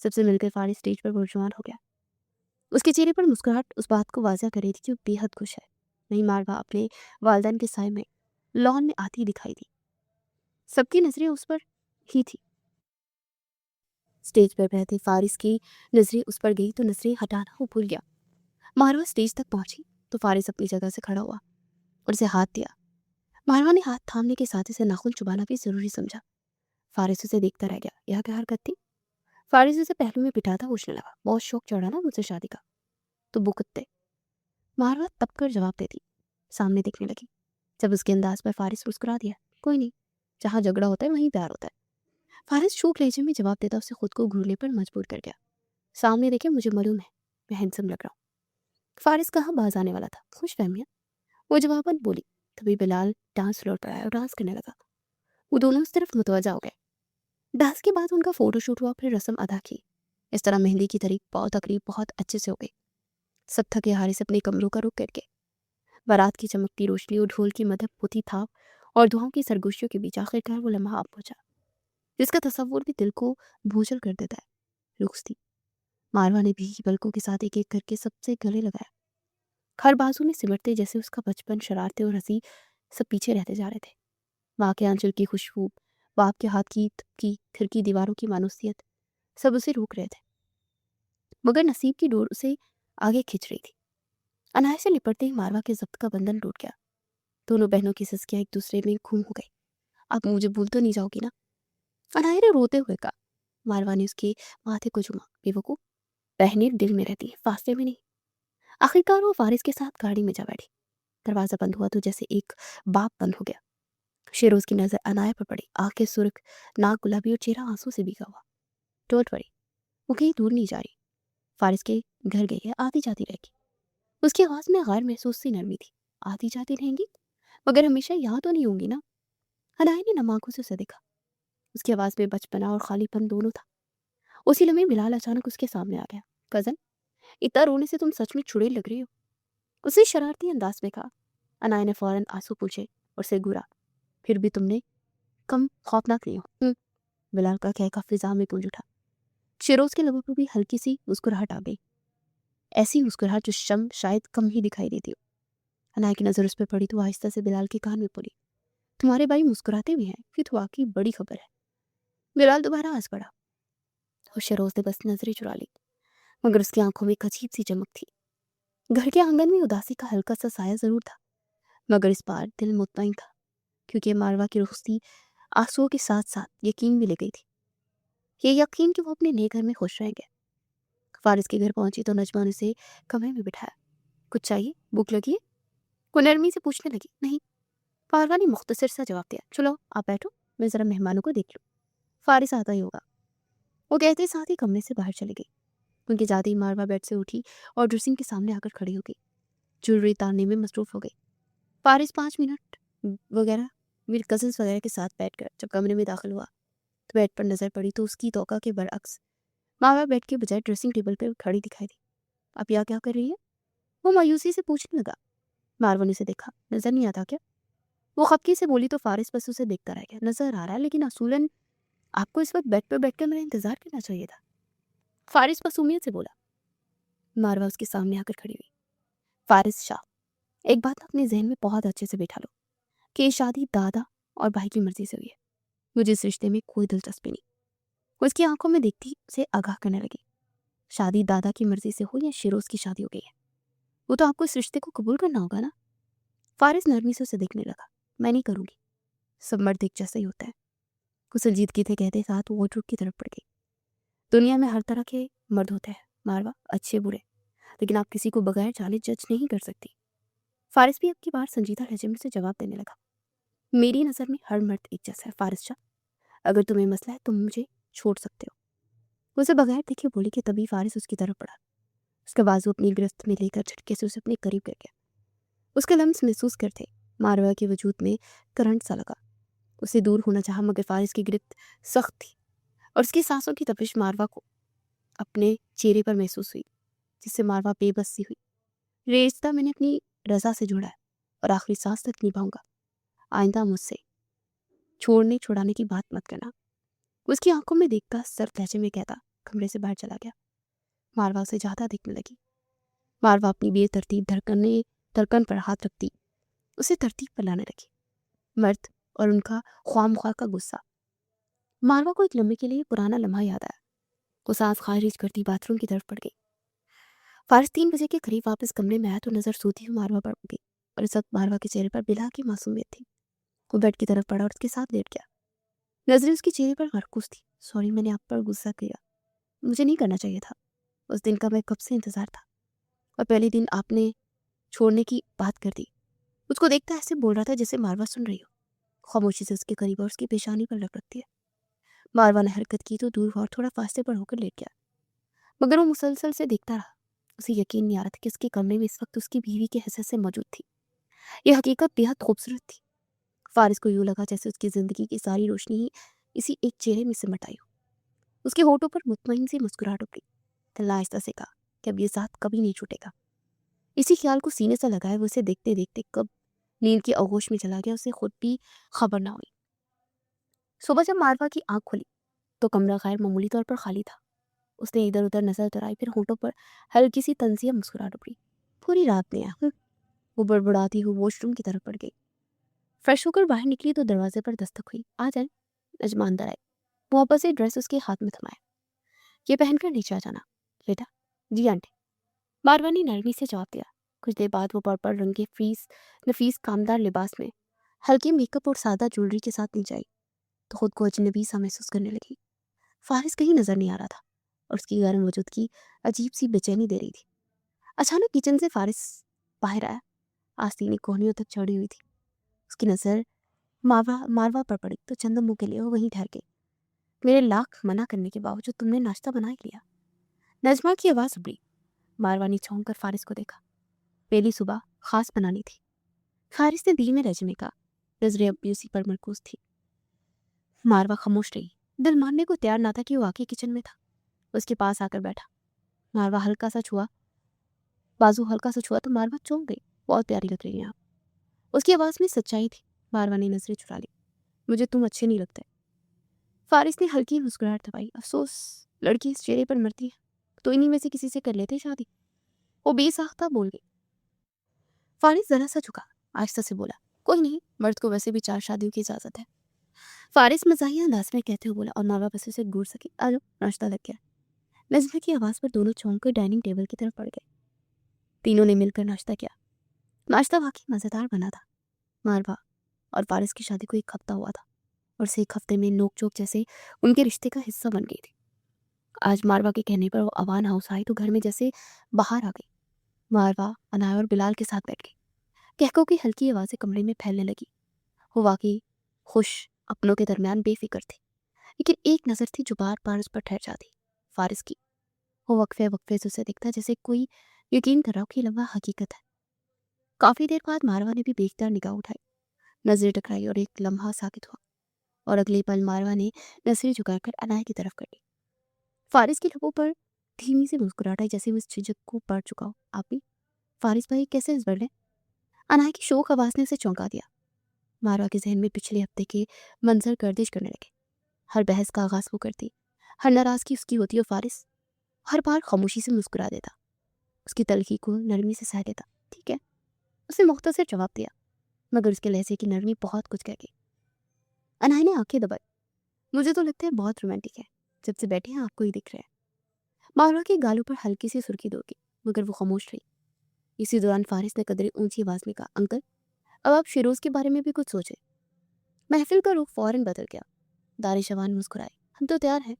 S2: सबसे मिलकर फारिस स्टेज पर पुरजवान हो गया। उसके चेहरे पर मुस्कुराहट उस बात को वाज़ह कर रही थी कि वो बेहद खुश है। वहीं मारवा अपने वालिदैन के साय में लॉन में आती दिखाई दी। सबकी नजरें उस पर ही थी। स्टेज पर बैठे फारिस की नजरें उस पर गई तो नजरें हटाना वो भूल गया। मारवा स्टेज तक पहुंची तो फारिस अपनी जगह से खड़ा हुआ और उसे हाथ दिया। मारवा ने हाथ थामने के साथ उसे नाखून चुबाना भी जरूरी समझा। फारिस उसे देखता रह गया। यह क्या हरकत थी? फारिस उसे पहलू में बिठाता पूछने लगा। बहुत शौक चढ़ा ना मुझसे शादी का? तो वो कुत्ते। मारवा तब कर जवाब देती सामने देखने लगी। जब उसके अंदाज पर फारिस मुस्कुरा दिया। कोई नहीं, जहाँ झगड़ा होता है वहीं प्यार होता है। फारिस शोक लहजे में जवाब देता उसे खुद को घूरने पर मजबूर कर गया। सामने देखे, मुझे मालूम है मैं हैंडसम लग रहा हूँ। फारिस कहाँ बाज आने वाला था। खुश फहमिया वो जवाबन बोली। तभी बिलाल डांस फ्लोर पर आया और डांस करने लगा। वो दोनों उस तरफ मुतवजा हो गए। डांस के बाद उनका फोटोशूट हुआ, फिर रस्म अदा की। इस तरह मेहंदी की तकरीब बहुत अच्छे से हो गई। सब थके हारे से अपने कमरों का रुख करके बारात की चमकती रोशनी और ढोल की मदद होती थाप और दुआओं की सरगोशियों के बीच आखिरकार वो लम्हा आ पहुंचा, जिसका तस्वुर भी दिल को बोझल कर देता है। रुख थी। मारवा ने भीगी पलकों के साथ एक एक करके सबसे गले लगाया। हर बाजू में सिमटते जैसे उसका बचपन, शरारतें और हंसी सब पीछे रहते जा रहे थे। माँ के आंचल की खुशबू, बाप के हाथ की थपकी, घर की दीवारों की मानूसियत, सब उसे रोक रहे थे। मगर नसीब की डोर उसे आगे खींच रही थी। अनाया से लिपटते ही मारवा के जब्त का बंधन टूट गया। दोनों बहनों की सिसकियां एक दूसरे में घूम हो गई। आप मुझे भूल तो नहीं जाओगी ना? अनाया ने रोते हुए कहा। मारवा ने उसके माथे को चूमा। बेवकूफ, बहनें दिल में रहती है, फासले में नहीं। आखिरकार वो फारिस के साथ गाड़ी में जा बैठी। दरवाजा बंद हुआ तो जैसे एक बाप बंद हो गया। शेरोज की नजर अनाया पर पड़ी। आंखें सुर्ख, नाक गुलाबी और चेहरा आंसू से भीगा हुआ। डोंट वरी, वो कहीं दूर नहीं जा रही। फारिस के घर गई है, आती जाती रहेगी। उसकी आवाज में गैर महसूस सी नरमी थी। आती जाती रहेंगी, मगर हमेशा यहाँ तो नहीं होंगी ना? अनाया ने नम आंखों से उसे देखा। उसकी आवाज में बचपना और खालीपन दोनों था। उसी लम्हे बिलाल अचानक उसके सामने आ गया। कजन, इतना रोने से तुम सच में चुड़ैल लग रही हो, उसने शरारती अंदाज में कहा। अनाया ने फौरन आंसू पूछे और सिर घूरा। फिर भी तुमने कम खौफनाक नहीं हो। बिलाल का कहका फिजा में गूंज उठा। शिरोज के लबों पर भी हल्की सी मुस्कुराहट आ गई। ऐसी मुस्कुराहट जो शायद कम ही दिखाई देती हो। अनाया की नजर उस पर पड़ी तो आहिस्ता से बिलाल के कान में बोली। तुम्हारे भाई मुस्कुराते भी हैं, फिर तो वाकई बड़ी खबर है। बिलाल दोबारा हंस पड़ा और शिरोज ने बस नजरें चुरा ली, मगर उसकी आंखों में एक अजीब सी चमक थी। घर के आंगन में उदासी का हल्का सा साया जरूर था, मगर इस बार दिल मुतमईन था, क्योंकि मारवा की रुखसती आंसुओं के साथ साथ यकीन भी ले गई थी। ये यकीन कि वो अपने नए घर में खुश रहेंगे। फारिस के घर पहुंची तो नजमा ने उसे कमरे में बिठाया। कुछ चाहिए? भूख लगी है? वो नरमी से पूछने लगी। नहीं, मारवा ने मुख्तसर सा जवाब दिया। चलो आप बैठो, मैं जरा मेहमानों को देख लूँ, फारिस आता ही होगा। वो कहते ही साथ ही कमरे से बाहर चली गई। उनके जाते ही मारवा बेड से उठी और ड्रेसिंग के सामने आकर खड़ी हो गई। ज्वेलरी तारने में मसरूफ हो गई। फारिस 5 मिनट वगैरह मेरे कजन्स वगैरह के साथ बैठकर जब कमरे में दाखिल हुआ तो बेड पर नजर पड़ी तो उसकी तौका के बरअक्स मावा बेड के बजाय ड्रेसिंग टेबल पर खड़ी दिखाई दी। आप यहाँ क्या कर रही है? वो मायूसी से पूछने लगा। मारवा ने उसे देखा। नजर नहीं आता क्या? वो खपकी से बोली तो फारिस बस उसे देखता रह गया। नजर आ रहा है, लेकिन असूलन आपको इस वक्त बेड पर बैठकर मेरा इंतजार करना चाहिए था, फारिस मासूमियत से बोला। मारवा उसके सामने आकर खड़ी हुई। फारिस शाह, एक बात अपने जहन में बहुत अच्छे से बैठा लो कि ये शादी दादा और भाई की मर्जी से हुई है। मुझे इस रिश्ते में कोई दिलचस्पी नहीं। वो उसकी आंखों में देखती उसे आगाह करने लगी। शादी दादा की मर्जी से हो या शिरोज की शादी हो गई है, वो तो आपको इस रिश्ते को कबूल करना होगा ना? फारिस नरमी से उसे देखने लगा। मैं नहीं करूंगी। सब मर्द एक जैसा ही होता है। कुछ संजीदगी से कहते साथ वो वॉर्डरोब की तरफ बढ़ गई। दुनिया में हर तरह के मर्द होते हैं मारवा, अच्छे बुरे, लेकिन आप किसी को बगैर जाने जज नहीं कर सकती। फारिस भी अब की बार संजीदा लहजे में से जवाब देने लगा। मेरी नज़र में हर मर्द एक जैसा है फारिस शाह, अगर तुम्हें मसला है तुम मुझे छोड़ सकते हो। उसे बगैर देखे बोली कि तभी फारिस उसकी तरफ बढ़ा। उसका बाजू अपनी गिरफ्त में लेकर झटके से उसे अपने करीब कर गया। उसके लम्स महसूस करते मारवा के वजूद में करंट सा लगा। उसे दूर होना चाहा मगर फारिस की गिरफ्त सख्त थी और उसकी सांसों की तपिश मारवा को अपने चेहरे पर महसूस हुई, जिससे मारवा बेबस सी हुई। रिश्ता मैंने अपनी रजा से जोड़ा है और आखिरी सांस तक निभाऊंगा। आइंदा मुझसे छोड़ने छुड़ाने की बात मत करना। उसकी आंखों में देखकर सर्द लहजे में कहता कमरे से बाहर चला गया। मारवा उसे ज्यादा दिखने लगी। मारवा अपनी बेतरतीब धड़कन पर हाथ रखती उसे तरतीब पर लाने लगी। मर्द और उनका ख्वामख्वाह का गुस्सा। मारवा को एक लम्हे के लिए पुराना लम्हा याद आया। वो सांस खारिज करती बाथरूम की तरफ बढ़ गई। फारिस 3 बजे के करीब वापस कमरे में आया तो नजर सोती हुई मारवा पर गई और इस वक्त मारवा के चेहरे पर बिला की मासूमियत थी। वो बेड की तरफ पड़ा और उसके साथ लेट गया। नजरें उसके चेहरे पर मरकूज थी। सॉरी, मैंने आप पर गुस्सा किया, मुझे नहीं करना चाहिए था। उस दिन का मैं कब से इंतजार था और पहले दिन आपने छोड़ने की बात कर दी। उसको देखता ऐसे बोल रहा था जैसे मारवा सुन रही हो। खामोशी से उसके करीब और उसकी पेशानी पर रख रखती है। मारवा ने हरकत की तो दूर और थोड़ा फासले पर होकर लेट गया, मगर वो मुसलसल से देखता रहा। उसे यकीन नहीं आ रहा था कि उसके कमरे में इस वक्त उसकी बीवी के हैसियत से मौजूद थी। यह हकीकत बेहद खूबसूरत थी। फारिस को यूं लगा जैसे उसकी जिंदगी की सारी रोशनी ही इसी एक चेहरे में सिमट आई हो। उसके होठों पर मुतमईन सी मुस्कुराहट उभरी। दिल आहिस्ता से कहा कि अब ये साथ कभी नहीं छूटेगा। इसी ख्याल को सीने से लगाए वो उसे देखते देखते कब नींद की आगोश में चला गया, उसे खुद भी खबर ना हुई। सुबह जब मारवा की आंख खुली तो कमरा गैर मामूली तौर पर खाली था। उसने इधर उधर नजर दौड़ाई, फिर होठों पर हल्की सी तंजिया मुस्कुराहट उभरी। पूरी रात ने वो बड़बड़ाती हुई वॉशरूम की तरफ बढ़ गई। फ्रेश होकर बाहर निकली तो दरवाजे पर दस्तक हुई। आ जाए। नजमा अंदर आए। मोहब्बत से ड्रेस उसके हाथ में थमाया। ये पहनकर नीचे आ जाना। बेटा। जी आंटी। मारवा ने नरमी से जवाब दिया। कुछ देर बाद वो पर्पल रंग के नफीस कामदार लिबास में हल्के मेकअप और सादा ज्वेलरी के साथ नीचे आई तो खुद को अजनबी सा महसूस करने लगी। फारिस कहीं नजर नहीं आ रहा था और उसकी गर्म वजूदगी अजीब सी बेचैनी दे रही थी। अचानक किचन से फारिस बाहर आया। आस्तीन कोहनियों तक चढ़ी हुई थी। उसकी नजर मारवा पर पड़ी तो चंदम मुंह के लिए वो वहीं ठहर गई। मेरे लाख मना करने के बावजूद तुमने नाश्ता बना ही लिया। नजमा की आवाज उभरी। मारवा ने छौंक कर फारिस को देखा। पहली सुबह खास बनानी थी। फारिस ने धीमे लहजे में कहा। नजरें अब भी उसी पर मरकूज थी। मारवा खामोश रही। दिल मानने को तैयार ना था कि वो वाकई किचन में था। उसके पास आकर बैठा। मारवा बाजू हल्का सा छुआ तो मारवा चौंक गई। बहुत प्यारी लग रही है आप। उसकी आवाज में सच्चाई थी। मारवा ने नजरें चुरा ली। मुझे तुम अच्छे नहीं लगते। फारिस ने हल्की मुस्कुराहट दबाई। अफसोस, लड़की इस चेहरे पर मरती है तो इन्हीं में से किसी से कर लेते शादी। वो बेसाख्ता बोल गई। फारिस जरा सा झुका, आहिस्ता से बोला, कोई नहीं, मर्द को वैसे भी 4 शादियों की इजाजत है। फारिस मजाहिया अंदाज में कहते हुए बोला और मारवा बस उसे घूर सकी। आ जाओ, नाश्ता लग गया। नजमा की आवाज पर दोनों चौंक कर डाइनिंग टेबल की तरफ बढ़ गए। तीनों ने मिलकर नाश्ता किया। नाश्ता वाकई मजेदार बना था। मारवा और फारिस की शादी को 1 हफ्ता हुआ था और से 1 हफ्ते में नोक-झोंक जैसे उनके रिश्ते का हिस्सा बन गई थी। आज मारवा के कहने पर वो अवान हाउस आई तो घर में जैसे बाहर आ गई। मारवा अनाया और बिलाल के साथ बैठ गई। कहकों की हल्की आवाजें कमरे में फैलने लगी। वो वाकई खुश, अपनों के दरमियान बेफिक्र थी, लेकिन एक नजर थी जो बार बार उस पर ठहर जाती। फारिस की। वो वक्फे वक्फे से उसे दिखता जैसे कोई यकीन कर रहा हो कि लम्हा हकीकत है। काफी देर बाद मारवा ने भी बेख्तियार निगाह उठाई। नजरें टकराई और एक लम्हा साकित हुआ और अगले पल मारवा ने नजरें झुकाकर अनाया की तरफ कर ली। फारिस की लबों पर धीमी सी मुस्कुराहट आई जैसे वो इस झिझक को पड़ चुका हो। आप भी? फारिस भाई कैसे इस बरले? अनाया की शोक आवाज ने उसे चौंका दिया। मारवा के जहन में पिछले हफ्ते के मंजर गर्दिश करने लगे। हर बहस का आगाज वो करती, हर नाराजगी उसकी होती और फारिस हर बार खामोशी से मुस्कुरा देता, उसकी तलखी को नरमी से सह लेता। ठीक है, उसने मुख्तसर जवाब दिया, मगर उसके लहजे की नरमी बहुत कुछ कह गई। अनाया ने आंखें दबाई। मुझे तो लगता है बहुत रोमांटिक है, जब से बैठे हैं आपको ही दिख रहा है। मारवा के गालों पर हल्की सी सुर्खी दौड़ गई, मगर वो खामोश रही। इसी दौरान फारिस ने कदरे ऊंची आवाज में कहा, अंकल, अब आप फिरोज के बारे में भी कुछ सोचे। महफिल का रुख फौरन बदल गया। दानिश जवान मुस्कुराए, हम तो तैयार हैं,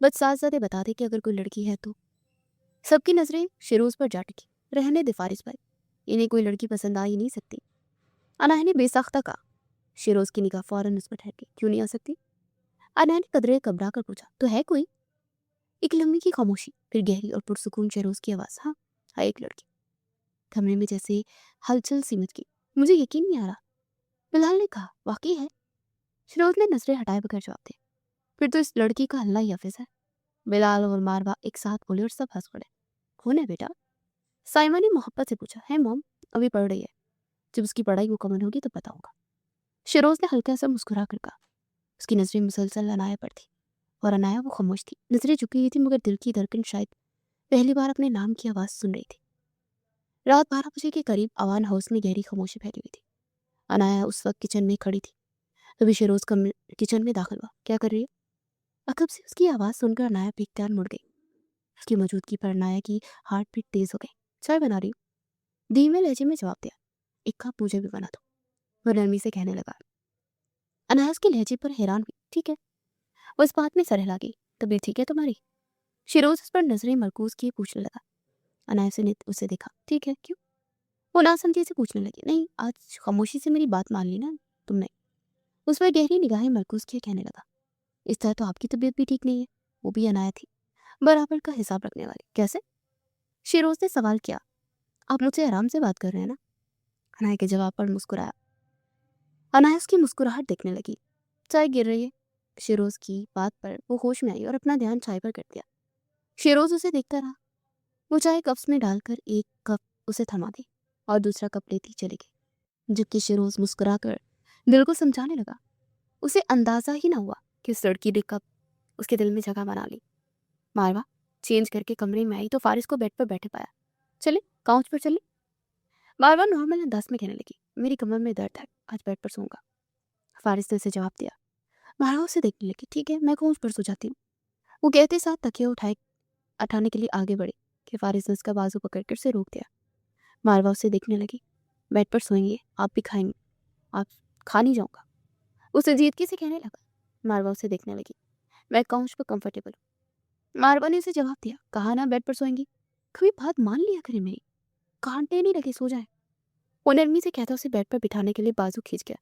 S2: बस साथ बता दे कि अगर कोई लड़की है तो। सबकी नजरें शिरोज पर जा टिकी। रहने दे फारिस भाई, इन्हें कोई लड़की पसंद आ ही नहीं सकती, अनाया ने बेसाख्ता कहा। शिरोज की निगाह फौरन उस पर ठहर गई। क्यों नहीं आ सकती? अनाया ने कदरे घबरा कर पूछा। तो है कोई? एक लम्बी की खामोशी, फिर गहरी और पुरसुकून शिरोज की आवाज। हाँ, है एक लड़की। कमरे में जैसे हलचल सी मच गई। मुझे यकीन नहीं आ रहा, बिलाल ने कहा। वाकई है? शिरोज ने नजरें हटाए बगैर जवाब दिया। फिर तो इस लड़की का अल्लाह ही हाफिज है। बिलाल और मारवा एक साथ बोले और सब हंस पड़े। कौन है बेटा? साइमा ने मोहब्बत से पूछा। है मॉम, अभी पढ़ रही है, जब उसकी पढ़ाई मुकम्मल होगी तो बताऊंगा। शिरोज ने हल्का सा मुस्कुरा कर कहा। उसकी नजरें मुसलसल अनाया पर थी और अनाया वो खामोश थी। नजरें झुकी हुई थी मगर दिल की धड़कन शायद पहली बार अपने नाम की आवाज सुन रही थी। रात 12 बजे के करीब अवान हाउस में गहरी खामोशी फैली हुई थी। अनाया उस वक्त किचन में खड़ी थी। तभी शिरोज किचन में दाखिल हुआ। क्या कर रही है? अकब से उसकी आवाज सुनकर अनाया बेख्तियार मुड़ गई। उसकी मौजूदगी पर अनाया की हार्ट बीट तेज हो गई। चाय बना रही हूँ, धीमे लहजे में जवाब दिया। एक कप मुझे भी बना दो, वो नरमी से कहने लगा। अनाया उसके लहजे पर हैरान हुई। ठीक है, वो इस बात में सर हिला गई। तबीयत ठीक है तुम्हारी? शिरोज उस पर नजरें मरकूज किए पूछने लगा। अनाया ने उसे देखा। ठीक है, क्यों? वो नासमझी से पूछने लगी। नहीं, आज खामोशी से मेरी बात मान ली ना तुमने। उस पर गहरी निगाहें मरकूज किए कहने लगा। इस तरह तो आपकी तबीयत भी ठीक नहीं है। वो भी अनाया थी, बराबर का हिसाब रखने वाली। कैसे? शिरोज ने सवाल किया। आप मुझसे आराम से बात कर रहे हैं ना? अनाया के जवाब पर मुस्कुराया। अनाया उसकी मुस्कुराहट देखने लगी। चाय गिर रही है। शिरोज की बात पर वो होश में आई और अपना ध्यान चाय पर कर दिया। शिरोज उसे देखता रहा। वो चाय कप्स में डालकर एक कप उसे थमा दी और दूसरा कप लेती चली गई, जबकि शिरोज मुस्कुराकर दिल को समझाने लगा। उसे अंदाजा ही ना हुआ कि उस लड़की ने कब उसके दिल में जगह बना ली। मारवा चेंज करके कमरे में आई तो फारिस को बेड पर बैठे पाया। चले काउच पर चले? मारवा नॉर्मल अंदाज में कहने लगी। मेरी कमर में दर्द है, आज बेड पर सोऊंगा। फारिस ने उसे जवाब दिया। मारवा उसे देखने लगी। ठीक है, मैं काउच पर सो जाती हूँ। वो कहते साथ तकिया उठाने के लिए आगे बढ़े कि फारिस ने उसका बाजू पकड़कर उसे रोक दिया। मारवा उसे देखने लगी। बेड पर सोएंगे, आप भी खाएंगे? आप खा नहीं जाऊंगा, उसे जीतकी से कहने लगा। मारवा उसे देखने लगी। मैं काउच पर कंफर्टेबल हूँ। मारवा ने उसे जवाब दिया। कहा ना बेड पर सोएंगी, कभी बात मान लिया करे मेरी, कांटे नहीं लगे, सो जाए। वो नरमी से कहता उसे बेड पर बिठाने के लिए बाजू खींच गया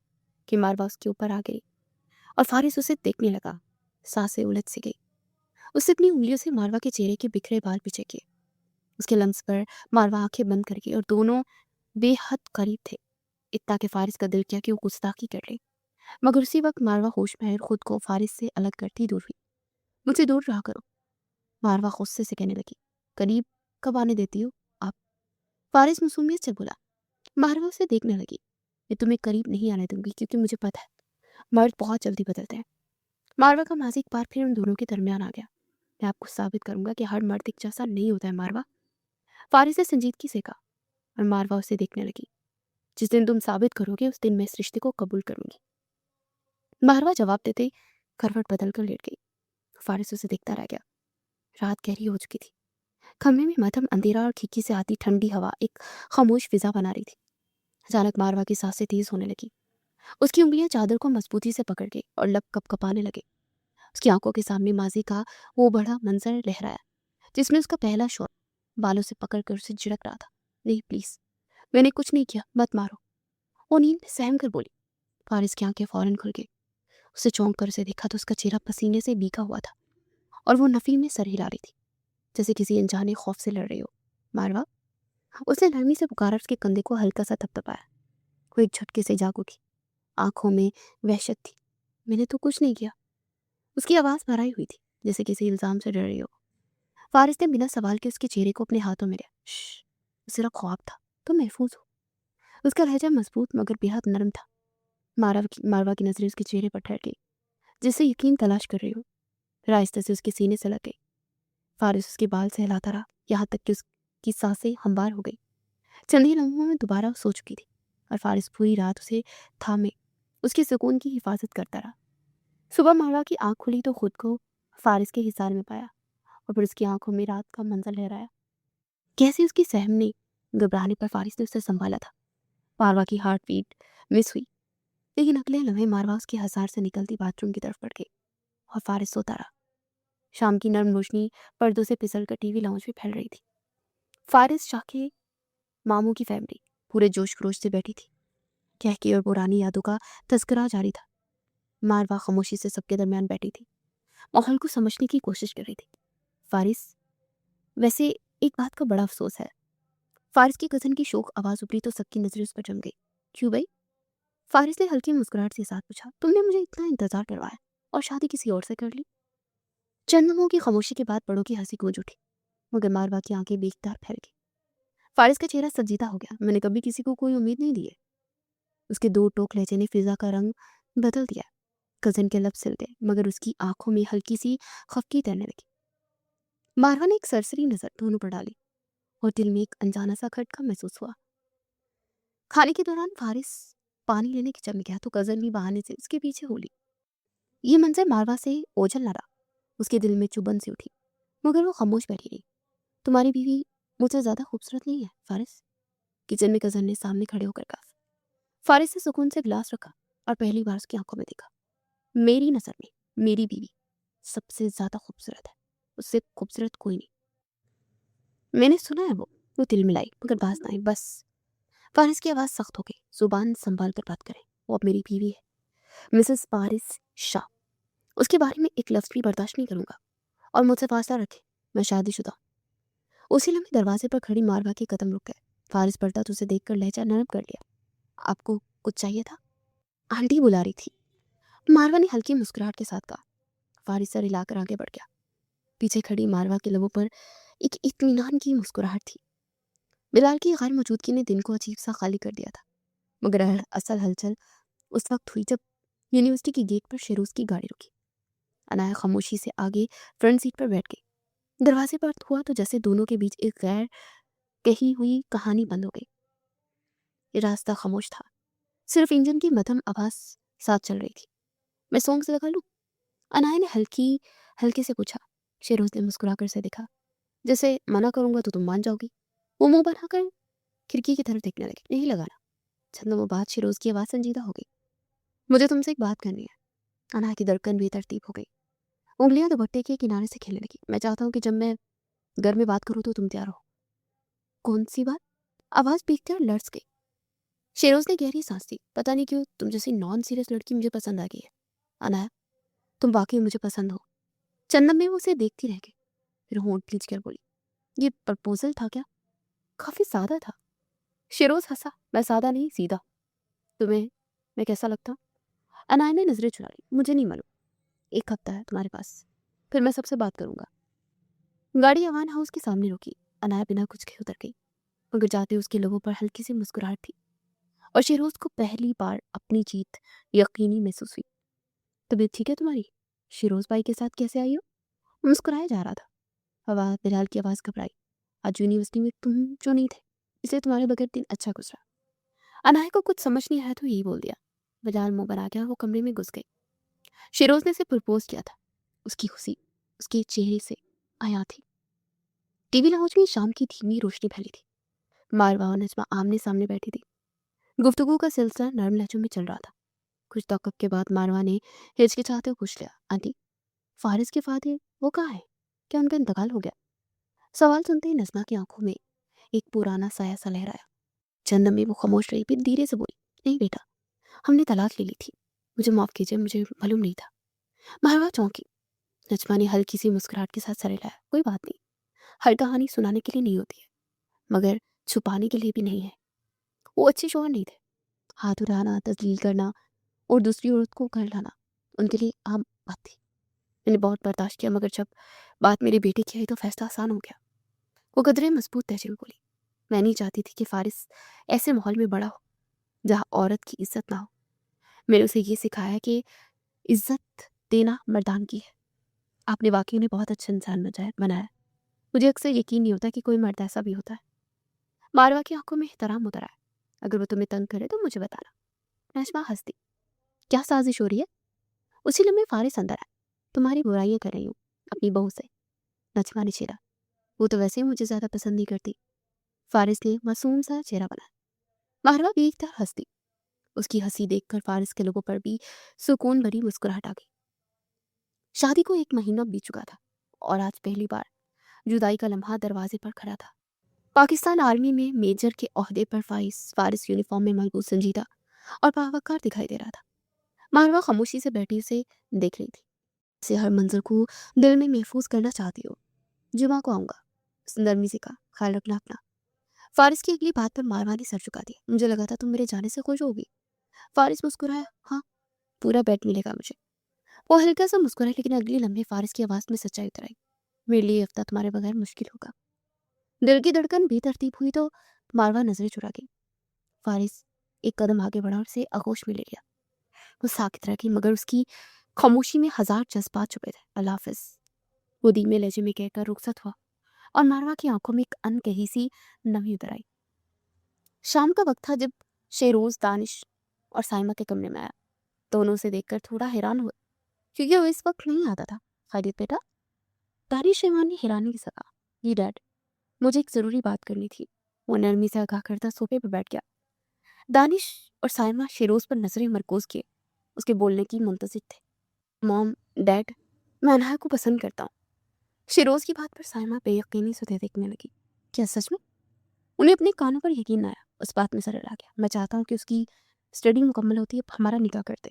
S2: कि मारवा उसके ऊपर आ गई और फारिस उसे देखने लगा। सांसें उलझ सी गई। उससे अपनी उंगलियों से मारवा के चेहरे के बिखरे बाल पीछे किए। उसके लम्स पर मारवा आंखें बंद कर गई और दोनों बेहद करीब थे। इतना कि फारिस का दिल किया कि वो गुस्ताखी कर ले, मगर उसी वक्त मारवा होश में आई और खुद को फारिस से अलग करती दूर हुई। मुझे दूर रहा करो, मारवा गुस्से से कहने लगी। करीब कब आने देती हो आप? फारिस मासूमियत से बोला। मारवा उसे देखने लगी। मैं तुम्हें करीब नहीं आने दूंगी क्योंकि मुझे पता है मर्द बहुत जल्दी बदलते हैं। मारवा का माजी एक बार फिर उन दोनों के दरमियान आ गया। मैं आपको साबित करूंगा कि हर मर्द एक जैसा नहीं होता है मारवा, फारिस ने संजीदगी से कहा। और मारवा उसे देखने लगी। जिस दिन तुम साबित करोगे उस दिन मैं इस रिश्ते को कबूल करूंगी। मारवा जवाब देते करवट बदल कर लेट गई। फारिस उसे देखता रह गया। रात गहरी हो चुकी थी। कमरे में मध्यम अंधेरा और खिड़की से आती ठंडी हवा एक खामोश फिजा बना रही थी। अचानक मारवा की सांसें तेज होने लगी। उसकी उंगलियां चादर को मजबूती से पकड़ गई और लब कपकपाने लगे। उसकी आंखों के सामने माजी का वो बड़ा मंजर लहराया जिसमें उसका पहला शौर बालों से पकड़कर उसे झिड़क रहा था। नहीं प्लीज, मैंने कुछ नहीं किया, मत मारो, वो नींद में सहम कर बोली। फारिस की आंखें फौरन खुल गई। उसे चौंक कर उसे देखा तो उसका चेहरा पसीने से भीगा हुआ था और वो नफी में सर हिला रही थी जैसे किसी अनजाने खौफ से लड़ रही हो। मारवा, उसने नरमी से पुकारा। उसके कंधे को हल्का सा थपथपाया। वो एक झटके से जाग उठी। आंखों में वहशत थी। मैंने तो कुछ नहीं किया, उसकी आवाज भराई हुई थी जैसे किसी इल्जाम से डर रही हो। फारिस ने बिना सवाल के उसके चेहरे को अपने हाथों में लिया। वो सिर्फ ख्वाब था, तो महफूज हो। उसका लहजा मजबूत मगर बेहद नरम था। मारवा की नजरें उसके चेहरे पर ठहर गई जिससे यकीन तलाश कर रही हो। फिर आहिस्ते से उसके सीने से लग गई। फारिस उसके बाल सहलाता रहा यहाँ तक कि उसकी सांसें हमवार हो गई। चंद ही लम्हों में दोबारा सो चुकी थी और फारिस पूरी रात उसे थामे उसके सुकून की हिफाजत करता रहा। सुबह मारवा की आंख खुली तो खुद को फारिस के हिसार में पाया और फिर उसकी आंखों में रात का मंजर लहराया। कैसे उसकी सहम ने घबराने पर फारिस ने उसे संभाला था। मारवा की हार्ट बीट मिस हुई। लेकिन अगले लम्हे मारवा उसके हज़ार से निकलती बाथरूम की तरफ बढ़ गई और फारिस सोता रहा। शाम की नर्म रोशनी पर्दों से फिसल कर टीवी लाउंज में फैल रही थी। फारिस शाके मामू की फैमिली पूरे जोश खरोश से बैठी थी। कहकी और पुरानी यादों का तस्करा जारी था। मारवा खामोशी से सबके दरमियान बैठी थी, माहौल को समझने की कोशिश कर रही थी। फारिस, वैसे एक बात का बड़ा अफसोस है। फारिस की कज़न की शोक आवाज़ उभरी तो सबकी नजरें उस पर जम गई। क्यों भाई? फारिस ने हल्की मुस्कुराहट से साथ पूछा। तुमने मुझे इतना इंतजार करवाया और शादी किसी और से कर ली। चंद लम्हों की खामोशी के बाद बड़ों की हंसी गूंज उठी, मगर मारवा की आंखें बेख्तियार फैल गई। फारिस का चेहरा संजीदा हो गया। मैंने कभी किसी को कोई उम्मीद नहीं दी है। उसके दो टोक लहजे ने फिजा का रंग बदल दिया। कजन के लब सिल गए, मगर उसकी आंखों में हल्की सी खफकी तैरने लगी। मारवा ने एक सरसरी नजर दोनों पर डाली और दिल में एक अनजाना सा खटका महसूस हुआ। खाने के दौरान फारिस पानी लेने किचन में गया तो कजन भी बहाने से उसके पीछे हो ली। ये मंजर मारवा से ओझल न रहा। उसके दिल में चुभन सी उठी, मगर वो खामोश बैठी रही। तुम्हारी बीवी मुझसे ज्यादा खूबसूरत नहीं है फारिस? किचन में कजन ने सामने खड़े होकर कहा। फारिस ने सुकून से गिलास रखा और पहली बार उसकी आंखों में देखा। मेरी नजर में मेरी बीवी सबसे ज्यादा खूबसूरत है, उससे खूबसूरत कोई नहीं। मैंने सुना है वो दिल मिलाई मगर बात ना आई। बस। फारिस की आवाज सख्त हो गई। जुबान संभाल कर बात करें, वो अब मेरी बीवी है, मिसेस फारिस शाह। उसके बारे में एक लफ्ज भी बर्दाश्त नहीं करूंगा और मुझसे फासला रखे। मैं शादीशुदा हूं। उसी लम्हे दरवाजे पर खड़ी मारवा के कदम रुक गए। फारिस पलटा तो उसे देखकर लहजा नरम कर लिया। आपको कुछ चाहिए था? आंटी बुला रही थी, मारवा ने हल्की मुस्कुराहट के साथ कहा। फारिस सर हिलाकर आगे बढ़ गया। पीछे खड़ी मारवा के लबों पर एक इत्मीनान की मुस्कुराहट थी। बिलाल की गैर मौजूदगी ने दिन को अजीब सा खाली कर दिया था, मगर असल हलचल उस वक्त हुई जब यूनिवर्सिटी की गेट पर शेरोज की गाड़ी रुकी। अनाया खामोशी से आगे फ्रंट सीट पर बैठ गई। दरवाजे पर हुआ तो जैसे दोनों के बीच एक गैर कही हुई कहानी बंद हो गई। ये रास्ता खामोश था, सिर्फ इंजन की मध्यम आवाज साथ चल रही थी। मैं सॉन्ग से लगा लूं? अनाया ने हल्के से पूछा। शेरोज ने मुस्कुराकर से देखा, जैसे मना करूंगा तो तुम मान जाओगी। वो मुंह बनाकर खिड़की की तरफ देखने लगी। नहीं लगाना। चंदों बाद शेरोज की आवाज संजीदा हो गई। मुझे तुमसे एक बात करनी है। अनाया की धड़कन बेतरतीब हो गई। उंगलियां दुपट्टे के किनारे से खेलने लगी। मैं चाहता हूँ कि जब मैं घर में बात करूँ तो तुम तैयार हो। कौन सी बात? आवाज पीकते और लर्ज गई। शेरोज ने गहरी सांस ली। पता नहीं क्यों तुम जैसी नॉन सीरियस लड़की मुझे पसंद आ गई है अनाया। तुम वाकई मुझे पसंद हो। चंदन में वो उसे देखती रह गई, फिर होंठ खींच कर बोली, ये प्रपोजल था क्या? काफी सादा था। शेरोज हंसा। मैं सादा नहीं, सीधा। तुम्हें मैं कैसा लगता हूं? अनाया ने नजरें चुरा ली। मुझे नहीं मालूम। 1 हफ्ता है तुम्हारे पास, फिर मैं सबसे बात करूंगा। गाड़ी अवान हाउस के सामने रुकी। अनाया बिना कुछ कहे उतर गई, मगर जाते उसके लोगों पर हल्की सी मुस्कुराहट थी और शेरोज को पहली बार अपनी जीत यकीनी महसूस हुई। तबीयत ठीक है तुम्हारी? शेरोज भाई के साथ कैसे आई हो? मुस्कुराया जा रहा था। हवा बिलाल की आवाज घबराई। आज यूनिवर्सिटी में तुम जो नहीं थे, इसलिए तुम्हारे बगैर दिन अच्छा गुजरा। अनाया को कुछ समझ नहीं आया तो यही बोल दिया। बिलाल मुंह बना गया। वो कमरे में घुस गई। शेरोज ने उसे प्रपोज किया था। उसकी खुशी उसके चेहरे से आया थी। टीवी लाउंज में शाम की धीमी रोशनी फैली थी। मारवा और नजमा आमने सामने बैठी थी। गुफ्तगू का सिलसिला नरम लहजों में चल रहा था। कुछ तवक्कुफ के बाद मारवा ने हिचकिचाते हुए पूछ लिया, आंटी, फारिस के फादर वो कहाँ है? क्या उनका इंतकाल हो गया? सवाल सुनते ही नजमा की आंखों में एक पुराना साया सा लहराया। चंद में वो खामोश रही, फिर धीरे से बोली, नहीं बेटा, हमने तलाक ले ली थी। मुझे माफ कीजिए, मुझे मालूम नहीं था। मारवा चौंकी। नजमा ने हल्की सी मुस्कुराहट के साथ सर हिलाया। कोई बात नहीं, हर कहानी सुनाने के लिए नहीं होती है, मगर छुपाने के लिए भी नहीं है। वो अच्छे शौहर नहीं थे। हाथ उठाना, तस्लील करना और दूसरी औरत को घर लाना उनके लिए आम बात थी। मैंने बहुत बर्दाश्त किया, मगर जब बात मेरे बेटे की आई तो फैसला आसान हो गया। वो कदरे मजबूत लहजे में बोली, मैं नहीं चाहती थी कि फारिस ऐसे माहौल में बड़ा हो जहाँ औरत की इज्जत ना हो। मैंने उसे ये सिखाया कि इज्जत देना मर्दानगी है। आपने वाकई उन्हें बहुत अच्छा इंसान बनाया। मुझे अक्सर यकीन नहीं होता कि कोई मर्द ऐसा भी होता है। मारवा की आंखों में एहतराम उतर आया। अगर वो तुम्हें तंग करे तो मुझे बताना। नजमा हंस दी। क्या साजिश हो रही है? उसी लम्हे फारिस अंदर आया। तुम्हारी बुराइयां कर रही हूँ अपनी बहू से। नजमा ने छेड़ा। वो तो वैसे ही मुझे ज्यादा पसंद नहीं करती। फारिस ने मासूम सा चेहरा बनाया। मारवा भी एक तरह हंस दी। اس کی ہنسی دیکھ کر فارس کے لوگوں پر بھی سکون بھری مسکراہٹ آ گئی۔ شادی کو 1 مہینہ بیت چکا تھا اور آج پہلی بار جدائی کا لمحہ دروازے پر کھڑا تھا۔ پاکستان آرمی میں میجر کے عہدے پر فارس یونیفارم میں ملبوس سنجیدہ اور باوقار دکھائی دے رہا تھا۔ ماروہ خاموشی سے بیٹھی اسے دیکھ رہی تھی، اسے ہر منظر کو دل میں محفوظ کرنا چاہتی ہو۔ جمعہ کو آؤں گا، اس نے نرمی سے کہا، خیال رکھنا اپنا۔ فارس کی اگلی بات پر ماروہ نے سر جھکا دیا۔ مجھے لگا تھا تم میرے جانے سے خوش ہوگی۔ فارس مسکرایا، ہاں، پورا بیٹ ملے گا مجھے۔ وہ ہلکا سا مسکرایا، لیکن اگلی لمحے فارس کی آواز میں سچائی اتر آئی۔ میرے لیے ہفتہ تمہارے بغیر مشکل ہوگا۔ دل کی دھڑکن بے ترتیب ہوئی تو ماروہ نظریں چرا گئی۔ فارس ایک قدم آگے بڑھا اور اسے آغوش میں لے لیا۔ وہ ساکت رہ گئی، مگر اس کی خاموشی میں ہزار جذبات چھپے تھے۔ اللہ حافظ، وہ دھیمے لہجے میں کہہ کر رخصت ہوا اور ماروہ کی آنکھوں میں ایک انکہی سی نمی اتر آئی۔ شام کا وقت تھا جب شیروز دانش اور سائمہ کے کمرے میں آیا۔ دونوں اسے دیکھ کر تھوڑا حیران ہوئے، کیونکہ وہ اس وقت نہیں آتا تھا۔ خیریت بیٹا؟ دانش شیوان نے حیرانی سے کہا، جی ڈیڈ، مجھے ایک ضروری بات کرنی تھی۔ وہ نرمی سے آگاہ کرتا صوفے پر بیٹھ گیا۔ دانش اور سائمہ شیروز پر نظریں مرکوز کیے، اس کے بولنے کی منتظر تھے۔ مام، ڈیڈ، میں انہا کو پسند کرتا ہوں۔ شیروز کی بات پر سائمہ بے یقینی سے دیکھنے لگی۔ کیا سچ میں؟ انہیں اپنے کانوں پر یقین نہ آیا۔ اس بات میں سر ہلا گیا۔ میں چاہتا ہوں کہ اس کی اسٹڈی مکمل ہوتی ہے، اب ہمارا نکاح کرتے۔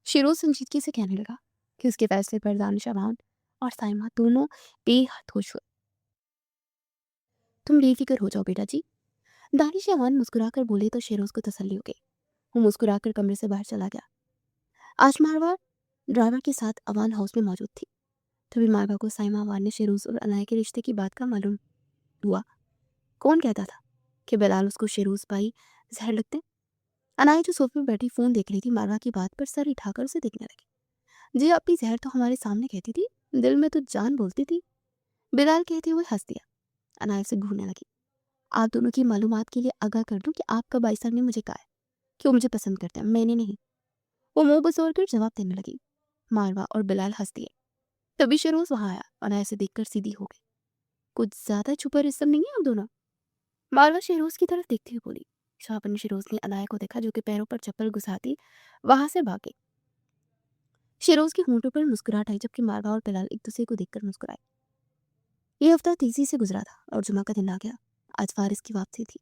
S2: شیروز سنجیدگی سے کہنے لگا کہ اس کے فیصلے پر دانش امان اور سائمہ دونوں بے حد خوش ہوئے۔ تم بے فکر ہو جاؤ بیٹا جی، دانش امان مسکرا کر بولے تو شیروز کو تسلی ہو گئی۔ وہ مسکرا کر کمرے سے باہر چلا گیا۔ آج ماروہ ڈرائیور کے ساتھ اوان ہاؤس میں موجود تھی۔ تبھی ماروہ کو سائمہ اوان نے شیروز اور عنایہ کے رشتے کی بات کا معلوم ہوا۔ کون کہتا تھا کہ بلال اس کو شیروز بھائی زہر لگتے؟ عنایہ جو صوفے پر بیٹھی فون دیکھ رہی تھی، ماروہ کی بات پر سر اٹھا کر اسے دیکھنے لگی۔ جی اپنی زہر تو ہمارے سامنے کہتی تھی، دل میں تو جان بولتی تھی، بلال کہتے ہوئے ہنس دیا۔ عنایہ سے گھورنے لگی۔ آپ دونوں کی معلومات کے لیے آگاہ کر دوں کہ آپ کا بھائی صاحب نے مجھے کہا ہے کہ وہ مجھے پسند کرتے ہیں، میں نے نہیں۔ وہ منہ بزور کر جواب دینے لگی۔ ماروہ اور بلال ہنس دیے۔ تبھی شیروز وہاں آیا، عنایہ سے دیکھ کر سیدھی ہو گئی۔ کچھ زیادہ چھپا رستم نہیں ہے آپ دونوں؟ ماروہ شیروز کی طرف دیکھتی ہوئی بولی۔ شاہپن شیروز نے عنایہ کو دیکھا جو کہ پیروں پر چپل گھساتی وہاں سے بھاگ گئی۔ شیروز کے ہونٹوں پر مسکراہٹ آئی، جبکہ ماروہ اور بلال ایک دوسرے کو دیکھ کر مسکرائے۔ یہ ہفتہ تیزی سے گزرا تھا اور جمعہ کا دن آ گیا۔ آج فارس کی واپسی تھی۔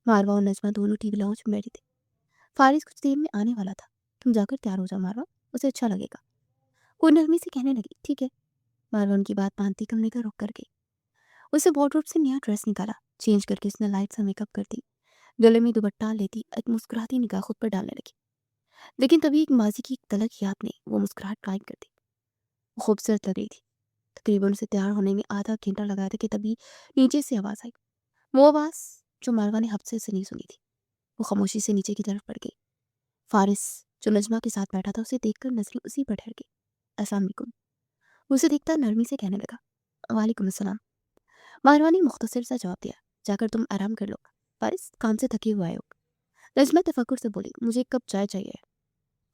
S2: ماروہ اور نجمہ دونوں ٹی وی لاؤنج میں بیٹھی تھی۔ فارس کچھ دیر میں آنے والا تھا۔ تم جا کر تیار ہو جاؤ ماروہ، اسے اچھا لگے گا۔ وہ نرمی سے کہنے لگی، ٹھیک ہے۔ ماروہ ان کی بات مانتی کمرے کا رخ کر گئی۔ اسے وارڈروب سے نیا ڈریس نکالا، چینج کر کے اس نے لائٹ سا میک اپ کر دی، گلے میں دوپٹہ لیتی ایک مسکراتی نگاہ خود پر ڈالنے لگی۔ لیکن تبھی ایک ماضی کی ایک تلک یاد نے وہ مسکراہٹ قائم کر دی۔ وہ خوبصورت لگ رہی تھی۔ تقریباً اسے تیار ہونے میں آدھا گھنٹہ لگا تھا کہ تبھی نیچے سے آواز آئی، وہ آواز جو ماروہ نے ہفتے سے نہیں سنی تھی۔ وہ خاموشی سے نیچے کی طرف بڑھ گئی۔ فارس جو نجمہ کے ساتھ بیٹھا تھا اسے دیکھ کر نظریں اسی پر ٹھہر گئی۔ السلام علیکم، وہ اسے دیکھتا نرمی سے کہنے لگا۔ وعلیکم السلام، ماروہ نے مختصر سا جواب دیا۔ جا کر تم آرام کر لو، فارس کام سے تھکے ہوئے ہو۔ نجمہ تفکر سے بولی، مجھے ایک کپ چائے چاہیے۔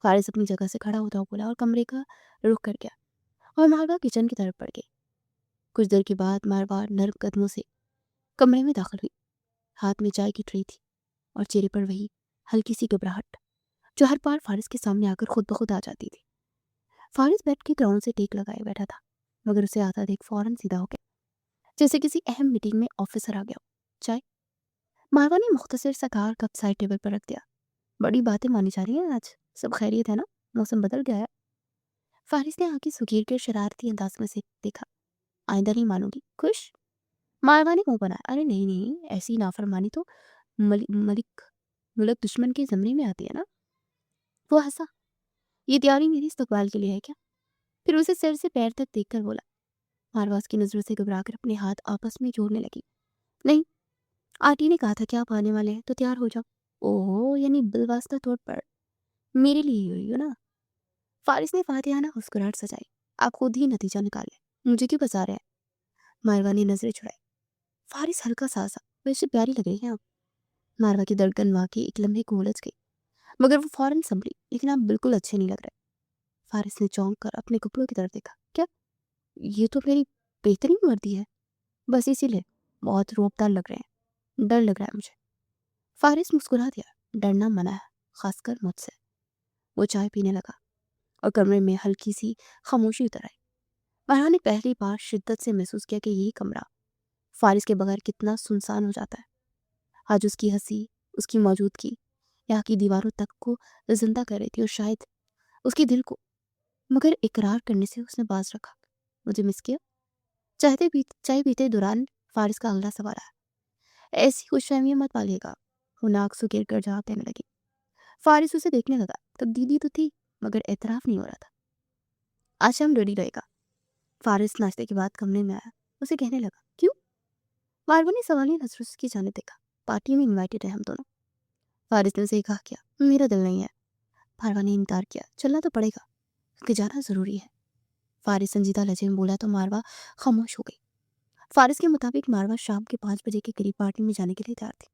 S2: فارس اپنی جگہ سے کھڑا ہوتا ہوا بولا اور کمرے کا رخ کر گیا اور ماروہ کچن کی طرف بڑھ گئی۔ کچھ دیر کے بعد ماروہ نرم قدموں سے کمرے میں داخل ہوئی۔ ہاتھ میں چائے کی ٹرے تھی اور چہرے پر وہی ہلکی سی گھبراہٹ جو ہر بار فارس کے سامنے آ کر خود بخود آ جاتی تھی۔ فارس بیٹھ کے گراؤنڈ سے ٹیک لگائے بیٹھا تھا، مگر اسے آتا دیکھ فوراً سیدھا ہو گیا، جیسے کسی اہم میٹنگ میں آفیسر آ گیا ہو۔ چائے؟ ماروہ نے مختصر سا کہا اور کپ سائڈ ٹیبل پر رکھ دیا۔ بڑی باتیں مانی جا رہی ہیں آج، سب خیریت ہے نا؟ موسم بدل گیا ہے۔ فارس نے آنکھیں سکیر کر شرارتی انداز میں سے دیکھا۔ آئندہ نہیں مانوں گی؟ خوش؟ ماروہ نے منہ بنایا۔ ارے نہیں نہیں، ایسی نافرمانی تو ملک دشمن کے زمرے میں آتی ہے نا۔ وہ ہنسا۔ یہ تیاری میری استقبال کے لیے ہے کیا؟ پھر اسے سر سے پیر تک دیکھ کر بولا۔ ماروہ اس کی نظروں سے گھبرا کر اپنے ہاتھ آپس میں جوڑنے لگی۔ نہیں، آنٹی نے کہا تھا کہ آپ آنے والے ہیں تو تیار ہو جاؤ۔ اوہ، یعنی بالواسطہ طور پر میرے لیے ہی ہوئی ہو نا؟ فارس نے فاتحانہ مسکراہٹ سجائی۔ آپ خود ہی نتیجہ نکال لیں، مجھے کیوں بتا رہے ہیں؟ ماروہ نے نظریں چڑھائی۔ فارس ہلکا سا ہنسا۔ ویسے پیاری لگ رہی ہیں آپ۔ ماروہ کی دھڑکن واقعی ایک لمحے کو الجھ گئی، مگر وہ فوراً سنبھلی۔ لیکن آپ بالکل اچھے نہیں لگ رہے۔ فارس نے چونک کر اپنے کپڑوں کی طرف دیکھا۔ کیا؟ یہ تو میری بہترین وردی ہے، بس اسی لیے بہت روبدار لگ رہے ہیں، ڈر لگ رہا ہے مجھے۔ فارس مسکرا دیا۔ ڈرنا منع ہے، खास कर मुझसे। वो चाय पीने लगा और कमरे में हल्की सी खामोशी उतर आई। मारवा ने पहली बार शिद्दत से महसूस किया कि यही कमरा फारिस के बगैर कितना सुनसान हो जाता है। आज उसकी हंसी, उसकी मौजूदगी यहाँ की दीवारों तक को जिंदा कर रही थी और शायद उसके दिल को, मगर इकरार करने से उसने बाज रखा। मुझे मिस किया? चाय पीते दौरान फारिस का अगला सवाल आया। ऐसी खुशफहमी मत पालिएगा, वो नाक सुकेर कर जवाब देने लगी। फारिस उसे देखने लगा। तब्दीली तो थी मगर एतराफ नहीं हो रहा था। आज हम रेडी रहेगा। फारिस नाश्ते के बाद कमरे में आया। उसे कहने लगा, क्यों? मारवा ने सवालिया नजरों से की जाने देखा। पार्टी में इनवाइटेड है हम दोनों। फारिस ने उसे कहा, क्या मेरा दिल नहीं है? मारवा ने इनकार किया। चलना तो पड़ेगा क्योंकि जाना जरूरी है। फारिस संजीदा लहजे में बोला तो मारवा खामोश हो गई। फारिस के मुताबिक मारवा शाम के 5 बजे के करीब पार्टी में जाने के लिए तैयार थी।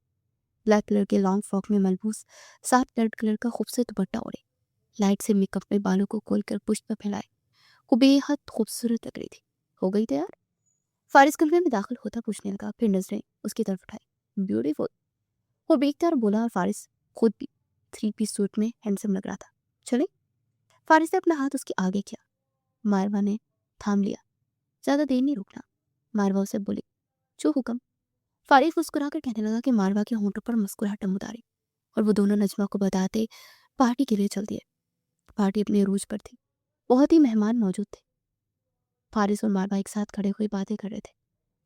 S2: ब्लैक कलर के लॉन्ग फ्रॉक में मलबूस 7 कलर का खूबसूरत दुपट्टा ओढ़े, लाइट से मेकअप में बालों को खोलकर पुष्प पर फैलाए, वो बेहद खूबसूरत लग रही थी। हो गई तैयार? फारिस कमरे में दाखिल होता पूछने लगा, फिर नजरें उसकी तरफ उठाई। ब्यूटीफुल, वो देखता और बोला, और फारिस खुद भी 3 पीस सूट में हैंडसम लग रहा था। चले? फारिस ने अपना हाथ उसके आगे किया। मारवा ने थाम लिया। ज्यादा देर नहीं रुकना। मारवा उसे बोली, जो हुक्म। फारिस मुस्कुराकर कहने लगा कि मारवा के होंठों पर मुस्कुराहट उतारी और वो दोनों नजमा को बताते पार्टी के लिए चल दिए। पार्टी अपने अरूज पर थी। बहुत ही मेहमान मौजूद थे। फारिस और मारवा एक साथ खड़े हुए बातें कर रहे थे।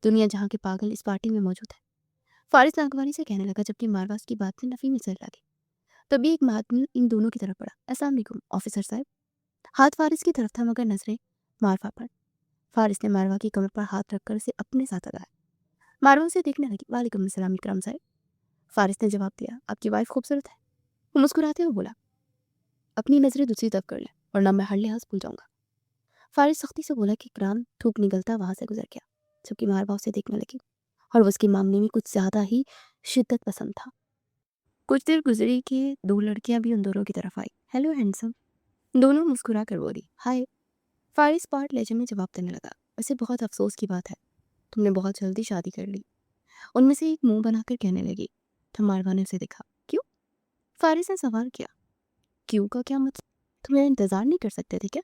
S2: दुनिया जहाँ के पागल इस पार्टी में मौजूद है, फारिस नागवानी से कहने लगा, जबकि मारवा उसकी बात में नफी में चल लगी। तभी एक आदमी इन दोनों की तरफ पड़ा। अस्सलाम वालेकुम ऑफिसर साहब। हाथ फारिस की तरफ था मगर नजरें मारवा पर। फारिस ने मारवा की कमर पर हाथ रखकर उसे अपने साथ लगाया। मारवा उसे देखने लगी। वालेकुम अस्सलाम इकराम साहब। फारिस ने जवाब दिया, आपकी वाइफ खूबसूरत है। वो मुस्कुराते हुए बोला, अपनी नजरें दूसरी तरफ कर ले वरना मैं हर लिहाज भूल जाऊंगा। फारिस सख्ती से बोला कि इकराम थूक निकलता वहां से गुजर गया, जबकि मारवा उसे देखने लगी और वो उसके मामले में कुछ ज्यादा ही शिद्दत पसंद था। कुछ देर गुजरी कि 2 लड़कियां भी उन दोनों की तरफ आई। हेलो हैंडसम, दोनों मुस्कुरा कर बोली। हाय। फारिस पार्ट लहजे में जवाब देने लगा, वैसे बहुत अफसोस की बात है, तुमने बहुत जल्दी शादी कर ली। उनमें से एक मुंह बनाकर कहने लगी। तो मारवा ने उसे देखा। क्यों? फारिस ने सवाल किया। क्यों का क्या मतलब? तुम मेरा इंतजार नहीं कर सकते थे क्या?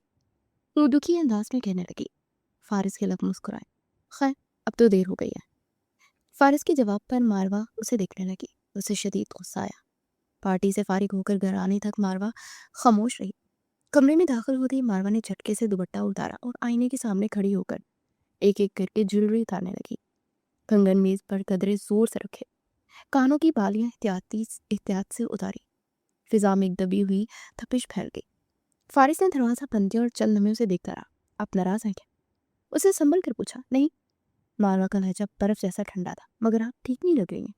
S2: वो दुखी अंदाज में कहने लगी। फारिस के लब मुस्कुराए। खैर, अब तो देर हो गई है। फारिस के जवाब पर मारवा उसे देखने लगी। उसे शदीद गुस्सा आया। पार्टी से फारिग होकर घर आने तक मारवा खामोश रही। कमरे में दाखिल होते ही मारवा ने झटके से दुपट्टा उतारा और आईने के सामने खड़ी होकर एक एक करके ज्वेलरी उतारने लगी। कंगन मेज पर कदरे जोर से रखे, कानों की बालियां एहतियात से उतारी। फिजा में एक दबी हुई तपिश फैल गई। फारिस ने दरवाजा बंद किया और चंद लम्हे उसे देखता रहा। आप नाराज हैं क्या? उसे संभल कर पूछा। नहीं। मारवा का लहजा बर्फ जैसा ठंडा था। मगर आप ठीक नहीं लग रही हैं।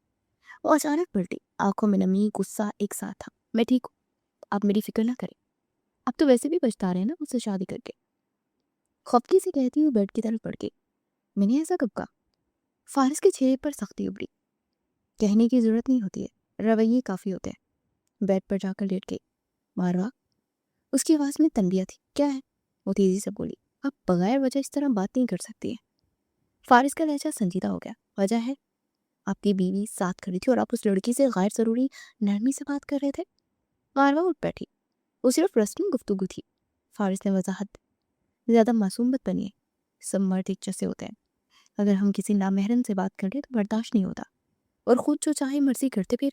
S2: वो अचानक पलटी। आंखों में नमी गुस्सा एक साथ था। मैं ठीक हूँ, आप मेरी फिक्र ना करें। अब तो वैसे भी पछता रहे हैं ना मुझसे शादी करके। खफकी से कहती हुई बेड की तरफ बढ़ गई। मैंने ऐसा कब कहा? फारिस के चेहरे पर सख्ती उभरी। कहने की जरूरत नहीं होती है, रवैये काफी होते हैं। बेड पर जाकर लेट गई। मारवा, उसकी आवाज में तनबिया थी। क्या है? वो तेजी से बोली। आप बगैर वजह इस तरह बात नहीं कर सकती है। फारिस का लहजा संजीदा हो गया। वजह है, आपकी बीवी साथ खड़ी थी और आप उस लड़की से गैर जरूरी नरमी से बात कर रहे थे। मारवा उठ बैठी। वो सिर्फ रस्मी गुफ्तगू थी। फारिस ने वजाहत, ज्यादा मासूम मत बनिए, सब मर्द एक जैसे होते हैं। अगर हम किसी नामहरम से बात कर ले तो बर्दाश्त नहीं होता और खुद जो चाहे मर्जी करते फिर।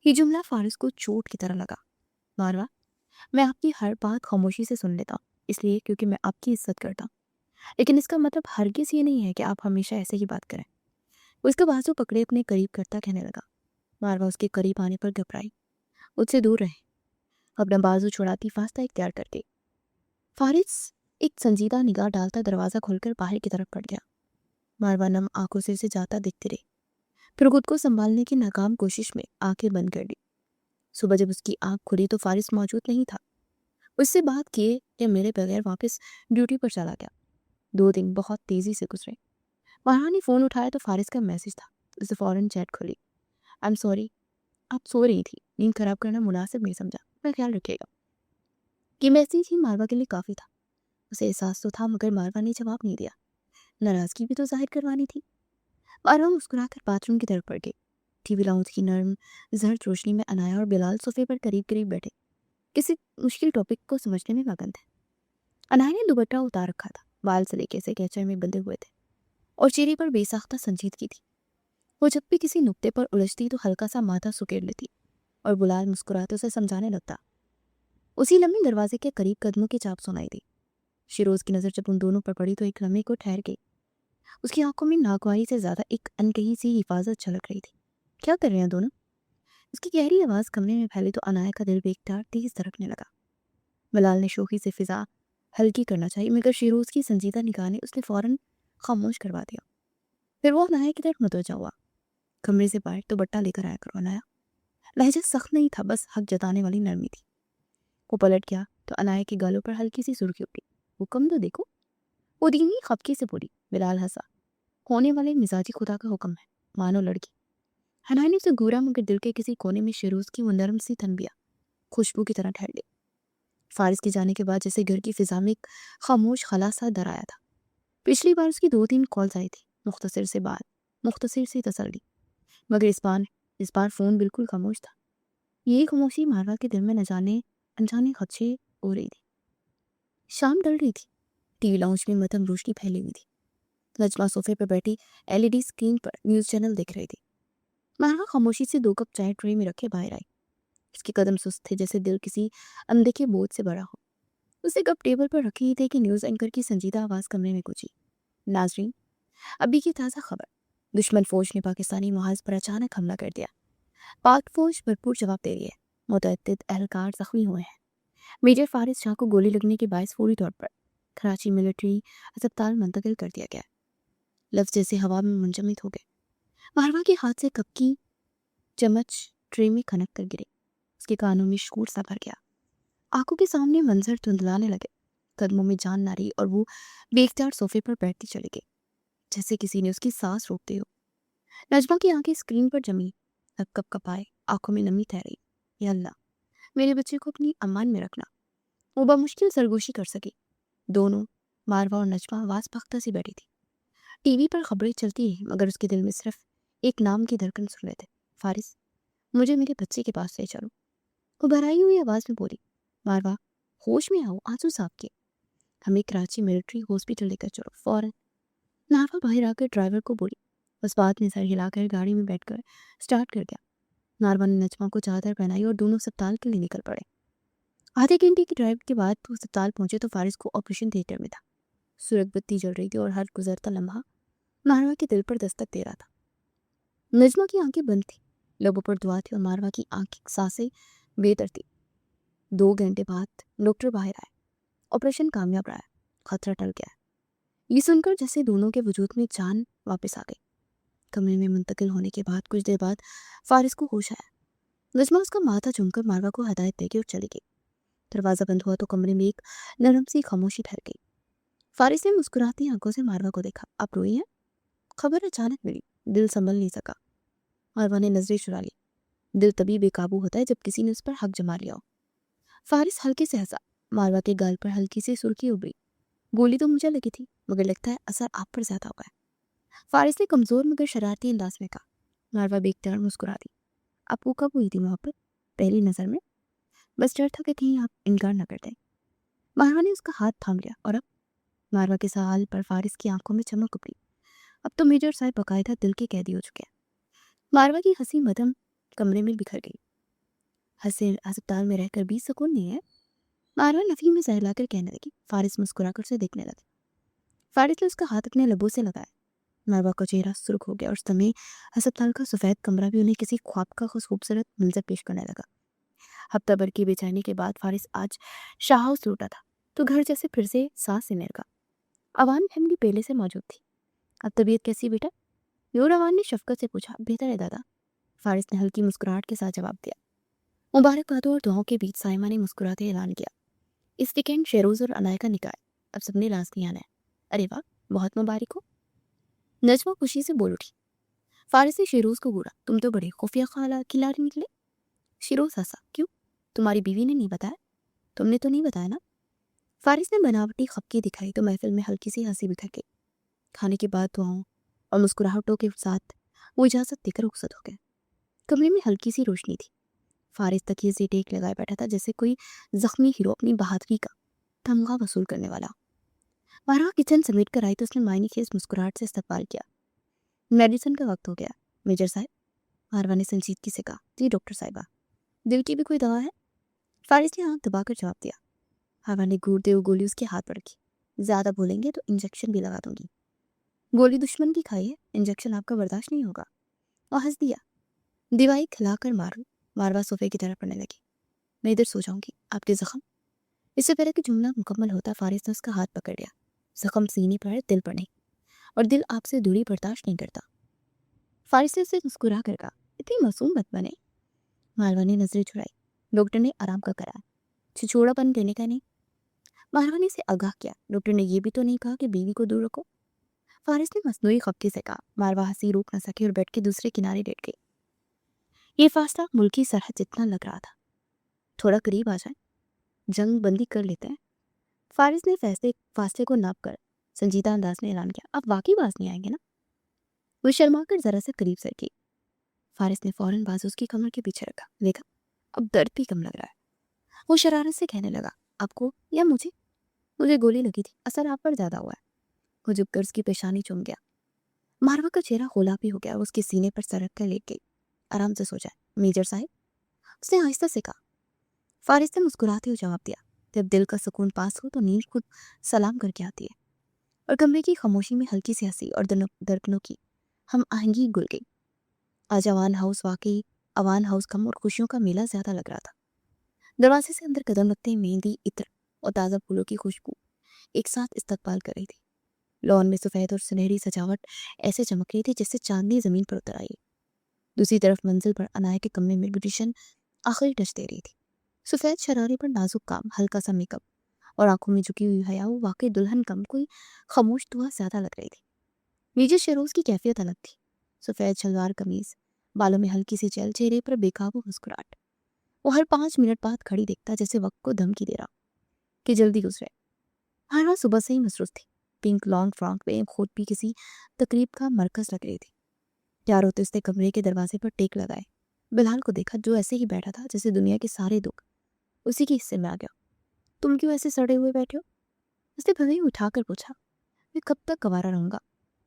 S2: ये जुमला फारिस को चोट की तरह लगा। मारवा, मैं आपकी हर बात खामोशी से सुन लेता हूँ, इसलिए क्योंकि मैं आपकी इज्जत करता हूँ, लेकिन इसका मतलब हरगिज ये नहीं है कि आप हमेशा ऐसे ही बात करें। वो इसका बाजू पकड़े अपने करीब करता कहने लगा। मारवा उसके करीब आने पर घबराई। उससे दूर रहे, अपना बाजू छुड़ाती फास्ता इख्तियार करके। फारिस एक संजीदा निगाह डालता दरवाजा खोलकर बाहर की तरफ बढ़ गया। मारवा नम आंखों से उसे जाता देखती रही, फिर खुद को संभालने की नाकाम कोशिश में आंखें बंद कर ली। सुबह जब उसकी आंख खुली तो फारिस मौजूद नहीं था। उससे बात किए या मेरे बगैर वापस ड्यूटी पर चला गया। 2 दिन बहुत तेजी से गुजरे। मारवा ने फोन उठाया तो फारिस का मैसेज था। उसे फौरन चैट खोली। आई एम सॉरी, आप सो रही थी, नींद खराब करना मुनासिब नहीं समझा, मैं ख्याल रखिएगा। ये मैसेज ही मारवा के लिए काफी था। उसे एहसास तो था मगर मारवा ने जवाब नहीं दिया। नाराजगी भी तो जाहिर करवानी थी। मारवा मुस्कुराकर बाथरूम की तरफ बढ़ गई। ٹی وی لاؤنج کی نرم زرد روشنی میں عنایا اور بلال صوفے پر قریب قریب بیٹھے کسی مشکل ٹاپک کو سمجھنے میں مگن تھے۔ عنایا نے دوپٹہ اتار رکھا تھا، بال سلیقے سے کیچر میں بندھے ہوئے تھے اور چہرے پر بے ساختہ سنجیدگی تھی۔ وہ جب بھی کسی نقطے پر الجھتی تو ہلکا سا ماتھا سکیڑ لیتی اور بلال مسکراتے اسے سمجھانے لگتا۔ اسی لمحے دروازے کے قریب قدموں کی چاپ سنائی دی۔ شیروز کی نظر جب ان دونوں پر پڑی تو ایک لمحے کو ٹھہر گئی۔ اس کی آنکھوں میں ناگواری سے زیادہ ایک انکہی سی حفاظت چھلک رہی تھی۔ کیا کر رہے ہیں دونوں؟ اس کی گہری آواز کمرے میں پھیلی تو عنایا کا دل بیکٹار تیز دھڑکنے لگا۔ بلال نے شوخی سے فضا ہلکی کرنا چاہی مگر شیروز کی سنجیدہ نگاہ نے اس نے فوراً خاموش کروا دیا۔ پھر وہ عنایا کی طرف متوجہ ہوا۔ کمرے سے باہر تو بٹا لے کر آیا کرو عنایا۔ لہجہ سخت نہیں تھا، بس حق جتانے والی نرمی تھی۔ وہ پلٹ گیا تو عنایا کے گالوں پر ہلکی سی سرخی اٹھی۔ حکم تو دیکھو، وہ دھیمی خفگی سے بولی۔ بلال ہنسا۔ ہونے والے مزاجی خدا کا حکم ہے، مانو لڑکی۔ عنایا نے اسے گورا مگر دل کے کسی کونے میں شیروز کی وہ نرم سی تنبیہ خوشبو کی طرح ٹھہر گئی۔ فارس کے جانے کے بعد جیسے گھر کی فضا میں ایک خاموش خلا سا در آیا تھا۔ پچھلی بار اس کی 2-3 کالز آئی تھی، مختصر سے بات، مختصر سی تسلی، مگر اس بار فون بالکل خاموش تھا۔ یہی خاموشی ماروا کے دل میں نہ جانے انجانے خدشے ہو رہی تھی۔ شام ڈل رہی تھی، ٹی وی لاؤنج میں مدھم روشنی پھیلی ہوئی تھی۔ نجمہ صوفے پر بیٹھی LED اسکرین پر نیوز چینل دیکھ رہی تھی۔ ماروا خاموشی سے 2 کپ چائے ٹرے میں رکھے باہر آئی۔ اس کے قدم سست تھے جیسے دل کسی اندیکھے بوجھ سے بڑا ہو۔ اسے کپ ٹیبل پر رکھی ہی تھے کہ نیوز اینکر کی سنجیدہ آواز کمرے میں گونجی۔ ناظرین، ابھی کی تازہ خبر، دشمن فوج نے پاکستانی محاذ پر اچانک حملہ کر دیا۔ پاک فوج بھرپور جواب دے رہی ہے۔ متعدد اہلکار زخمی ہوئے ہیں۔ میجر فارس شاہ کو گولی لگنے کے باعث فوری طور پر کراچی ملٹری اسپتال منتقل کر دیا گیا۔ لفظ جیسے ہوا میں منجمد ہو گئے۔ ماروا کے ہاتھ سے کپ کی چمچ ٹرے میں کھنک کر گرے۔ اس کے کانوں میں شور سا بھر گیا۔ آنکھوں کے سامنے منظر دھندلانے لگے۔ قدموں میں جان نہ رہی اور وہ بیکٹار صوفے پر بیٹھتی چلی گئی جیسے کسی نے اس کی سانس روک دی ہو۔ نجمہ کی آنکھیں اسکرین پر جمی، کپ کپ کپائے، آنکھوں میں نمی ٹھہری۔ یا اللہ، میرے بچے کو اپنی امان میں رکھنا۔ وہ بمشکل سرگوشی کر سکی۔ دونوں، ماروا اور نجمہ، آواز پختہ سی بیٹھی تھی۔ ٹی وی پر خبریں چلتی رہی مگر اس کے دل میں صرف ایک نام کی دھڑکن سن رہے تھے، فارس، مجھے میرے بچے کے پاس لے چلو۔ وہ بھرائی ہوئی آواز میں بولی۔ ماروا، ہوش میں آؤ، آنسو صاف کیے، ہمیں کراچی ملٹری ہاسپٹل لے کر چلو فوراً۔ ماروا باہر آ کر ڈرائیور کو بولی۔ اس بات نے سر ہلا کر گاڑی میں بیٹھ کر سٹارٹ کر دیا۔ ماروا نے نجمہ کو چادر پہنائی اور دونوں اسپتال کے لیے نکل پڑے۔ آدھے گھنٹے کی ڈرائیو کے بعد وہ اسپتال پہنچے تو فارس کو آپریشن تھیٹر میں تھا۔ سرخ بتی جل رہی تھی اور ہر گزرتا لمحہ ماروا کے دل پر دستک دے رہا تھا۔ نجمہ کی آنکھیں بند تھی، لبوں پر دعا تھی اور ماروا کی سانسیں بے ترتیب۔ 2 گھنٹے بعد ڈاکٹر باہر آئے۔ آپریشن کامیاب رہا، خطرہ ٹل گیا۔ یہ سن کر جیسے دونوں کے وجود میں جان واپس آ گئی۔ کمرے میں منتقل ہونے کے بعد کچھ دیر بعد فارس کو ہوش آیا۔ نجمہ اس کا ماتھا چوم کر ماروا کو ہدایت دے کے اور چلی گئی۔ دروازہ بند ہوا تو کمرے میں ایک نرم سی خاموشی پھیل گئی۔ فارس نے مسکراتی آنکھوں سے ماروا کو دیکھا۔ آپ روئی ہیں؟ خبر اچانک ملی، دل سنبھل نہیں سکا۔ ماروا نے نظریں چرا لی۔ دل تبھی بے قابو ہوتا ہے جب کسی نے اس پر حق جما لیا ہو۔ فارس ہلکے سے ہنسا۔ ماروا کے گال پر ہلکی سی سرخی ابھری۔ گولی تو مجھے لگی تھی مگر لگتا ہے اثر آپ پر زیادہ ہوا ہے۔ فارس نے کمزور مگر شرارتی انداز میں کہا۔ ماروا بیکٹار مسکرا دی۔ آپ کو کب ہوئی تھی محبت؟ پہلی نظر میں؟ بس ڈر تھا کہ کہیں آپ انکار نہ کر دیں۔ ماروا نے اس کا ہاتھ تھام لیا۔ اور اب؟ ماروا کے سوال پر فارس کی آنکھوں میں چمک ابھری۔ اب تو میجر صاحب باقاعدہ دل کے قیدی ہو چکے ہیں۔ ماروا کی ہنسی مدھم کمرے میں بکھر گئی۔ حسین اسپتال میں رہ کر بھی سکون نہیں ہے؟ ماروا نفی میں زہر لا کر کہنے لگی۔ فارس مسکرا کر اسے دیکھنے لگے۔ فارس نے اس کا ہاتھ اپنے لبوں سے لگایا۔ ماروا کا چہرہ سرخ ہو گیا اور سمے ہسپتال کا سفید کمرہ بھی انہیں کسی خواب کا خوبصورت منظر پیش کرنے لگا۔ ہفتہ بھر کی بے چینی کے بعد فارس آج شاہ ہاؤس لوٹا تھا تو گھر جیسے پھر سے سانس لینے لگا۔ عوان فیملی پہلے سے موجود تھی۔ اب طبیعت کیسی بیٹا؟ یور عوان نے شفقت سے پوچھا۔ بہتر ہے دادا، فارس نے ہلکی مسکراہٹ کے ساتھ جواب دیا۔ مبارکبادوں اور دعاؤں کے بیچ سائمہ نے مسکراتے اعلان کیا۔ اس ویکینڈ شیروز اور عنایا کا نکاح ہے، اب سب نے لازمی آنا ہے۔ ارے واہ، بہت مبارک ہو۔ نجمہ خوشی سے بول اٹھی۔ فارس نے شیروز کو گورا۔ تم تو بڑے خفیہ کھلاڑی نکلے۔ شیروز ہنسا۔ کیوں؟ تمہاری بیوی نے نہیں بتایا؟ تم نے تو نہیں بتایا نا؟ فارس نے بناوٹی خپکی دکھائی تو محفل میں ہلکی سی ہنسی بکھر گئی۔ کھانے کے بعد دعاؤں اور مسکراہٹوں کے ساتھ وہ اجازت دے کر رخصت ہو گئے۔ कमरे में हल्की सी रोशनी थी। फारिस तकिए से टेक लगाए बैठा था, जैसे कोई जख्मी हीरो अपनी बहादुरी का तमगा वसूल करने वाला। मारवा किचन समेट कर आई तो उसने मायने खेज मुस्कुराहट से इस्तकबाल किया। मेडिसिन का वक्त हो गया मेजर साहब, मारवा ने संजीदगी से कहा। जी डॉक्टर साहिबा, दिल की भी कोई दवा है? फारिस ने आंख दबाकर जवाब दिया। मारवा ने घूरते हुए गोली उसके हाथ पर रखी। ज्यादा बोलेंगे तो इंजेक्शन भी लगा दूंगी। गोली दुश्मन की खाई है, इंजेक्शन आपका बर्दाश्त नहीं होगा। और हंस दिया। दिवाई खिलाकर मारवा सोफे की तरफ पड़ने लगी। मैं इधर सो जाऊंगी, आपके जख्म। इससे पहले कि जुमला मुकम्मल होता फारिस ने उसका हाथ पकड़ लिया। जख्म सीने पर है, दिल पर नहीं, और दिल आपसे दूरी बर्दाश्त नहीं करता। फारिस ने उसे मुस्कुरा कर कहा, इतनी मासूम मत बने। मारवा ने नजरें चुराई। डॉक्टर ने आराम का कराया, छिछोड़ापन करने का नहीं। मारवा ने इसे आगाह किया, डॉक्टर ने यह भी तो नहीं कहा कि बीवी को दूर रखो। फारिस ने मसनूई खपकी से कहा। मारवा हंसी रोक न सकी और बेड के दूसरे किनारे लेट गई। ये फासला मुल्की सरहद जितना लग रहा था। थोड़ा करीब आ जाए, जंग बंदी कर लेते हैं। फारिस ने फासले को नाप कर संजीदा अंदाज में ऐलान किया। अब वाकई बाज नहीं आएंगे ना? वो शर्मा कर जरा से करीब सरकी। फारिस ने फौरन बाजू उसकी कमर के पीछे रखा। देखा, अब दर्द भी कम लग रहा है। वो शरारत से कहने लगा, आपको या मुझे? मुझे गोली लगी थी, असर आप पर ज्यादा हुआ है। वो झुककर उसकी पेशानी चूम गया। मारवा का चेहरा गुलाबी हो गया और उसके सीने पर सरक कर लेट गई। आराम से सो जाए मेजर साहब, उसने आहिस्ता से कहा। फारिस ने मुस्कुराते हुए जवाब दिया। जब दिल का सुकून पास हो तो नींद खुद सलाम करके आती है। और कमरे की खामोशी में हल्की सी हंसी और धड़कनों की हम आहंगी घुल गई। आज अवान हाउस कम और खुशियों का मेला ज्यादा लग रहा था। दरवाजे से अंदर कदम रखते ही मेहंदी, इत्र और ताज़ा फूलों की खुशबू एक साथ इस्तकबाल कर रही थी। लॉन में सफेद और सुनहरी सजावट ऐसे चमक रही थी जैसे चांदनी जमीन पर उतर आई। दूसरी तरफ मंजिल पर अनाया के कमरे में ब्यूटिशियन आखिरी टच दे रही थी। सफेद शरारे पर नाजुक काम, हल्का सा मेकअप और आंखों में झुकी हुई हया, वो वाकई दुल्हन कम कोई खामोश दुआ ज्यादा लग रही थी। मेजर शेरोज की कैफियत अलग थी। सफेद शलवार कमीज, बालों में हल्की सी जेल, चेहरे पर बेकाबू मुस्कुराहट। वो हर 5 मिनट बाद खड़ी देखता जैसे वक्त को धमकी दे रहा कि जल्दी गुजरे। हर सुबह से ही मसरूफ थी। पिंक लॉन्ग फ्रॉक में खुद भी किसी तकरीब का मरकज लग रही थी। तैयार होते उसने कमरे के दरवाजे पर टेक लगाए। बिलाल को देखा, जो ऐसे ही बैठा था जैसे दुनिया के सारे दुख उसी के हिस्से में आ गया। तुम क्यों ऐसे सड़े हुए बैठे हो? उसने भले उठाकर पूछा। मैं कब तक गवारा रहूंगा?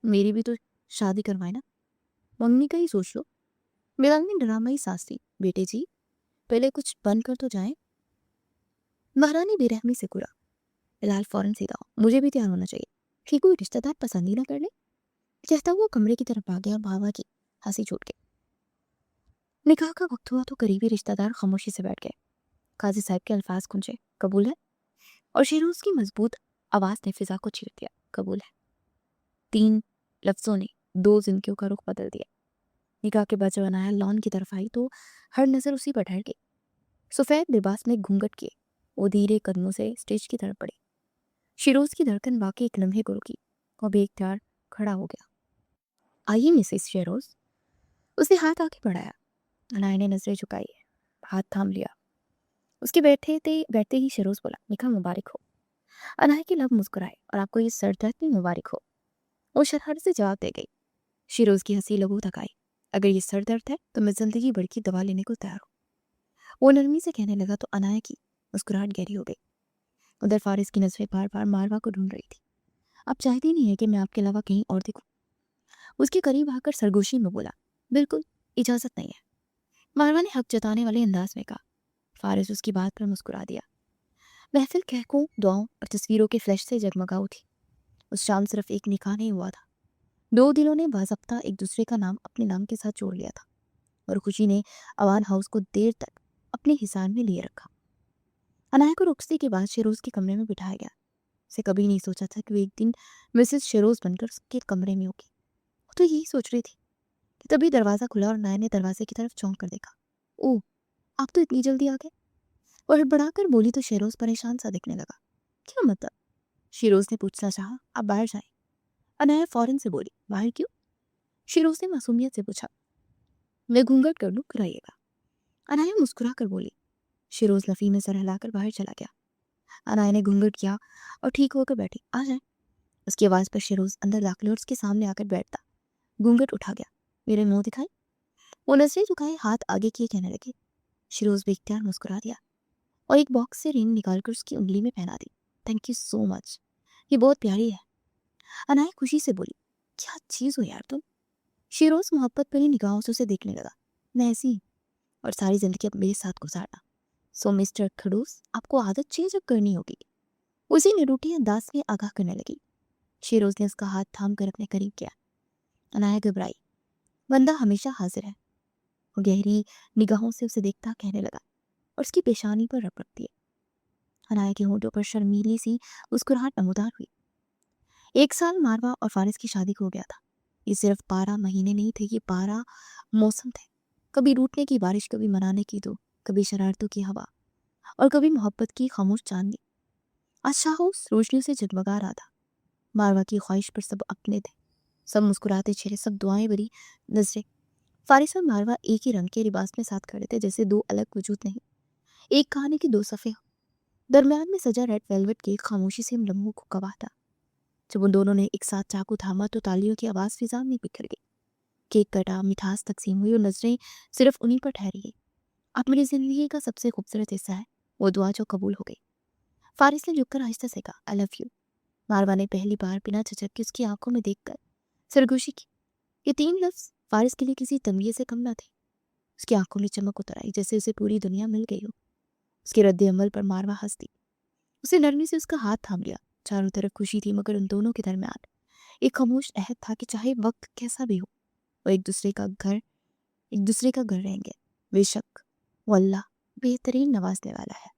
S2: मेरी भी तो शादी करवाए ना, मंगनी का ही सोच लो। बिलाल ने ड्रामाई सांस ली। बेटे जी, पहले कुछ बन कर तो जाए। महारानी बेरहमी से कुड़ा। बिलाल फौरन सीधा हो, मुझे भी तैयार होना चाहिए कि कोई रिश्तेदार पसंद ही ना कर ले। कहता हुआ कमरे की तरफ आ गया। बाबा की हंसी छूट गई। निकाह का वक्त हुआ तो करीबी रिश्तेदार खामोशी से बैठ गए। काजी साहब के अल्फाज गूंजे, कबूल है? और शेरोज की मजबूत आवाज ने फिजा को चीर दिया, कबूल है। 3 लफ्जों ने 2 जिंदगियों का रुख बदल दिया। निकाह के बाद जब अनाया लॉन की तरफ आई तो हर नजर उसी पर ठहर गई। सफेद लिबास में घूंघट किए वो धीरे कदमों से स्टेज की तरफ बढ़ी। शिरोज की धड़कन वाकई एक लम्हे को रुकी और बेख्तियार खड़ा हो गया। आइए मिसेस शेरोज। उसने हाथ आगे बढ़ाया। अनाया ने नजरें झुकाई, हाथ थाम लिया। उसके बैठते ही शेरोज बोला, निकाह मुबारक हो। अनाया के लब मुस्कुराए, और आपको ये सर दर्द भी मुबारक हो। वो शरारत से जवाब दे गई। शिरोज की हंसी लबों तक आई। अगर ये सर दर्द है तो मैं जिंदगी भर की दवा लेने को तैयार हूँ। वो नरमी से कहने लगा तो अनाया की मुस्कुराहट गहरी हो गई। उधर फारिस की नजरें बार बार मारवा को ढूंढ रही थी। आप चाहती नहीं है कि मैं आपके अलावा कहीं और देखूं? उसके करीब आकर सरगोशी में बोला, बिल्कुल, इजाजत नहीं है। मारवा ने हक जताने वाले अंदाज में कहा। फारिस उसकी बात पर मुस्कुरा दिया। महफिल कहकों, दुआओं और तस्वीरों के फ्लैश से जगमगा उठी। उस शाम सिर्फ एक निकाह नहीं हुआ था, 2 दिलों ने बाज़ाब्ता एक दूसरे का नाम अपने नाम के साथ जोड़ लिया था। और खुशी ने अवान हाउस को देर तक अपने हिसार में लिए रखा। अनाया को रुखसती के बाद शेरोज के कमरे में बिठाया गया। उसे कभी नहीं सोचा था कि वो एक दिन मिसेस शेरोज बनकर उसके कमरे में होगी। वो तो यही सोच रही थी कि तभी दरवाजा खुला और अनाया ने दरवाजे की तरफ चौंक कर देखा। ओह, आप तो इतनी जल्दी आ गए। और हड़बड़ाकर बोली तो शेरोज परेशान सा दिखने लगा। क्या मतलब? शेरोज ने पूछना चाहा। आप बाहर जाए। अनाया फौरन से बोली, बाहर क्यों? शेरोज ने मासूमियत से पूछा। मैं घूंघट कर लूं, कराइएगा। अनाया मुस्कुरा कर बोली। शिरोज लफी में सर हिलाकर बाहर चला गया। अनाया ने घूंघट किया और ठीक होकर बैठी। आ जाए। उसकी आवाज पर शिरोज अंदर दाखिल और उसके सामने आकर बैठता। घूंघट उठा गया। मेरे मुंह दिखाई। वो नजरें झुकाए हाथ आगे किए कहने लगे। शिरोज बेख्तियार मुस्कुरा दिया और एक बॉक्स से रिंग निकालकर उसकी उंगली में पहना दी। थैंक यू सो मच, ये बहुत प्यारी है। अनाया खुशी से बोली, क्या चीज हो यार तुम। शिरोज मोहब्बत भरी निगाहों से उसे देखने लगा। मैं ऐसी हूं, और सारी जिंदगी अब मेरे साथ गुजारना। सो मिस्टर खड़ूस, आपको आदत चेंज अब करनी होगी। उसी ने रूठी अंदाज में आगाह करने लगी। शिरोज ने उसका हाथ थाम कर अपने करीब किया। अनाया घबराई। बंदा हमेशा हाजिर है। वो गहरी निगाहों से उसे देखता कहने लगा और उसकी पेशानी पर रपट दिए। अनाया के होंठों पर शर्मीली सी मुस्कुराहट नमूदार हुई। 1 साल मारवा और फारिस की शादी को हो गया था। ये सिर्फ 12 महीने नहीं थे, ये 12 मौसम थे। कभी रूठने की बारिश, कभी मनाने की धूप, कभी शरारतों की हवा और कभी मोहब्बत की खामोश चांदनी। आज शाहूस रोशनियों से जगमगा रहा था। मारवा की ख्वाहिश पर सब अपने थे, सब मुस्कुराते चेहरे, सब दुआएं भरी नजरें। फारिस और मारवा एक ही रंग के लिबास में साथ खड़े थे, जैसे दो अलग वजूद नहीं, एक कहानी के दो सफ़े हों। दरमियान में सजा रेड वेलवेट केक खामोशी से हम लम्हों को गवाह था। जब उन दोनों ने एक साथ चाकू थामा तो तालियों की आवाज़ फिजा में बिखर गई। केक कटा, मिठास तकसीम हुई और नजरें सिर्फ उन्हीं पर ठहरी गई। अब मेरी जिंदगी का सबसे खूबसूरत हिस्सा है, वो दुआ जो कबूल हो गई। फारिस ने झुककर आहिस्ता से कहा, आई लव यू। मारवा ने पहली बार बिना झिझक के उसकी आंखों में देखकर सरगोशी की। ये 3 लफ्ज फारिस के लिए किसी तमगे से कम न थे। उसकी आंखों में चमक उतर आई, जैसे उसे पूरी दुनिया मिल गई हो। उसके रद्द अमल पर मारवा हंस दी। उसे नरमी से उसका हाथ थाम लिया। चारों तरफ खुशी थी, मगर उन दोनों के दरमियान एक खामोश अहद था कि चाहे वक्त कैसा भी हो, वो एक दूसरे का घर रहेंगे। बेशक वो अल्लाह बेहतरीन नवाजने वाला है।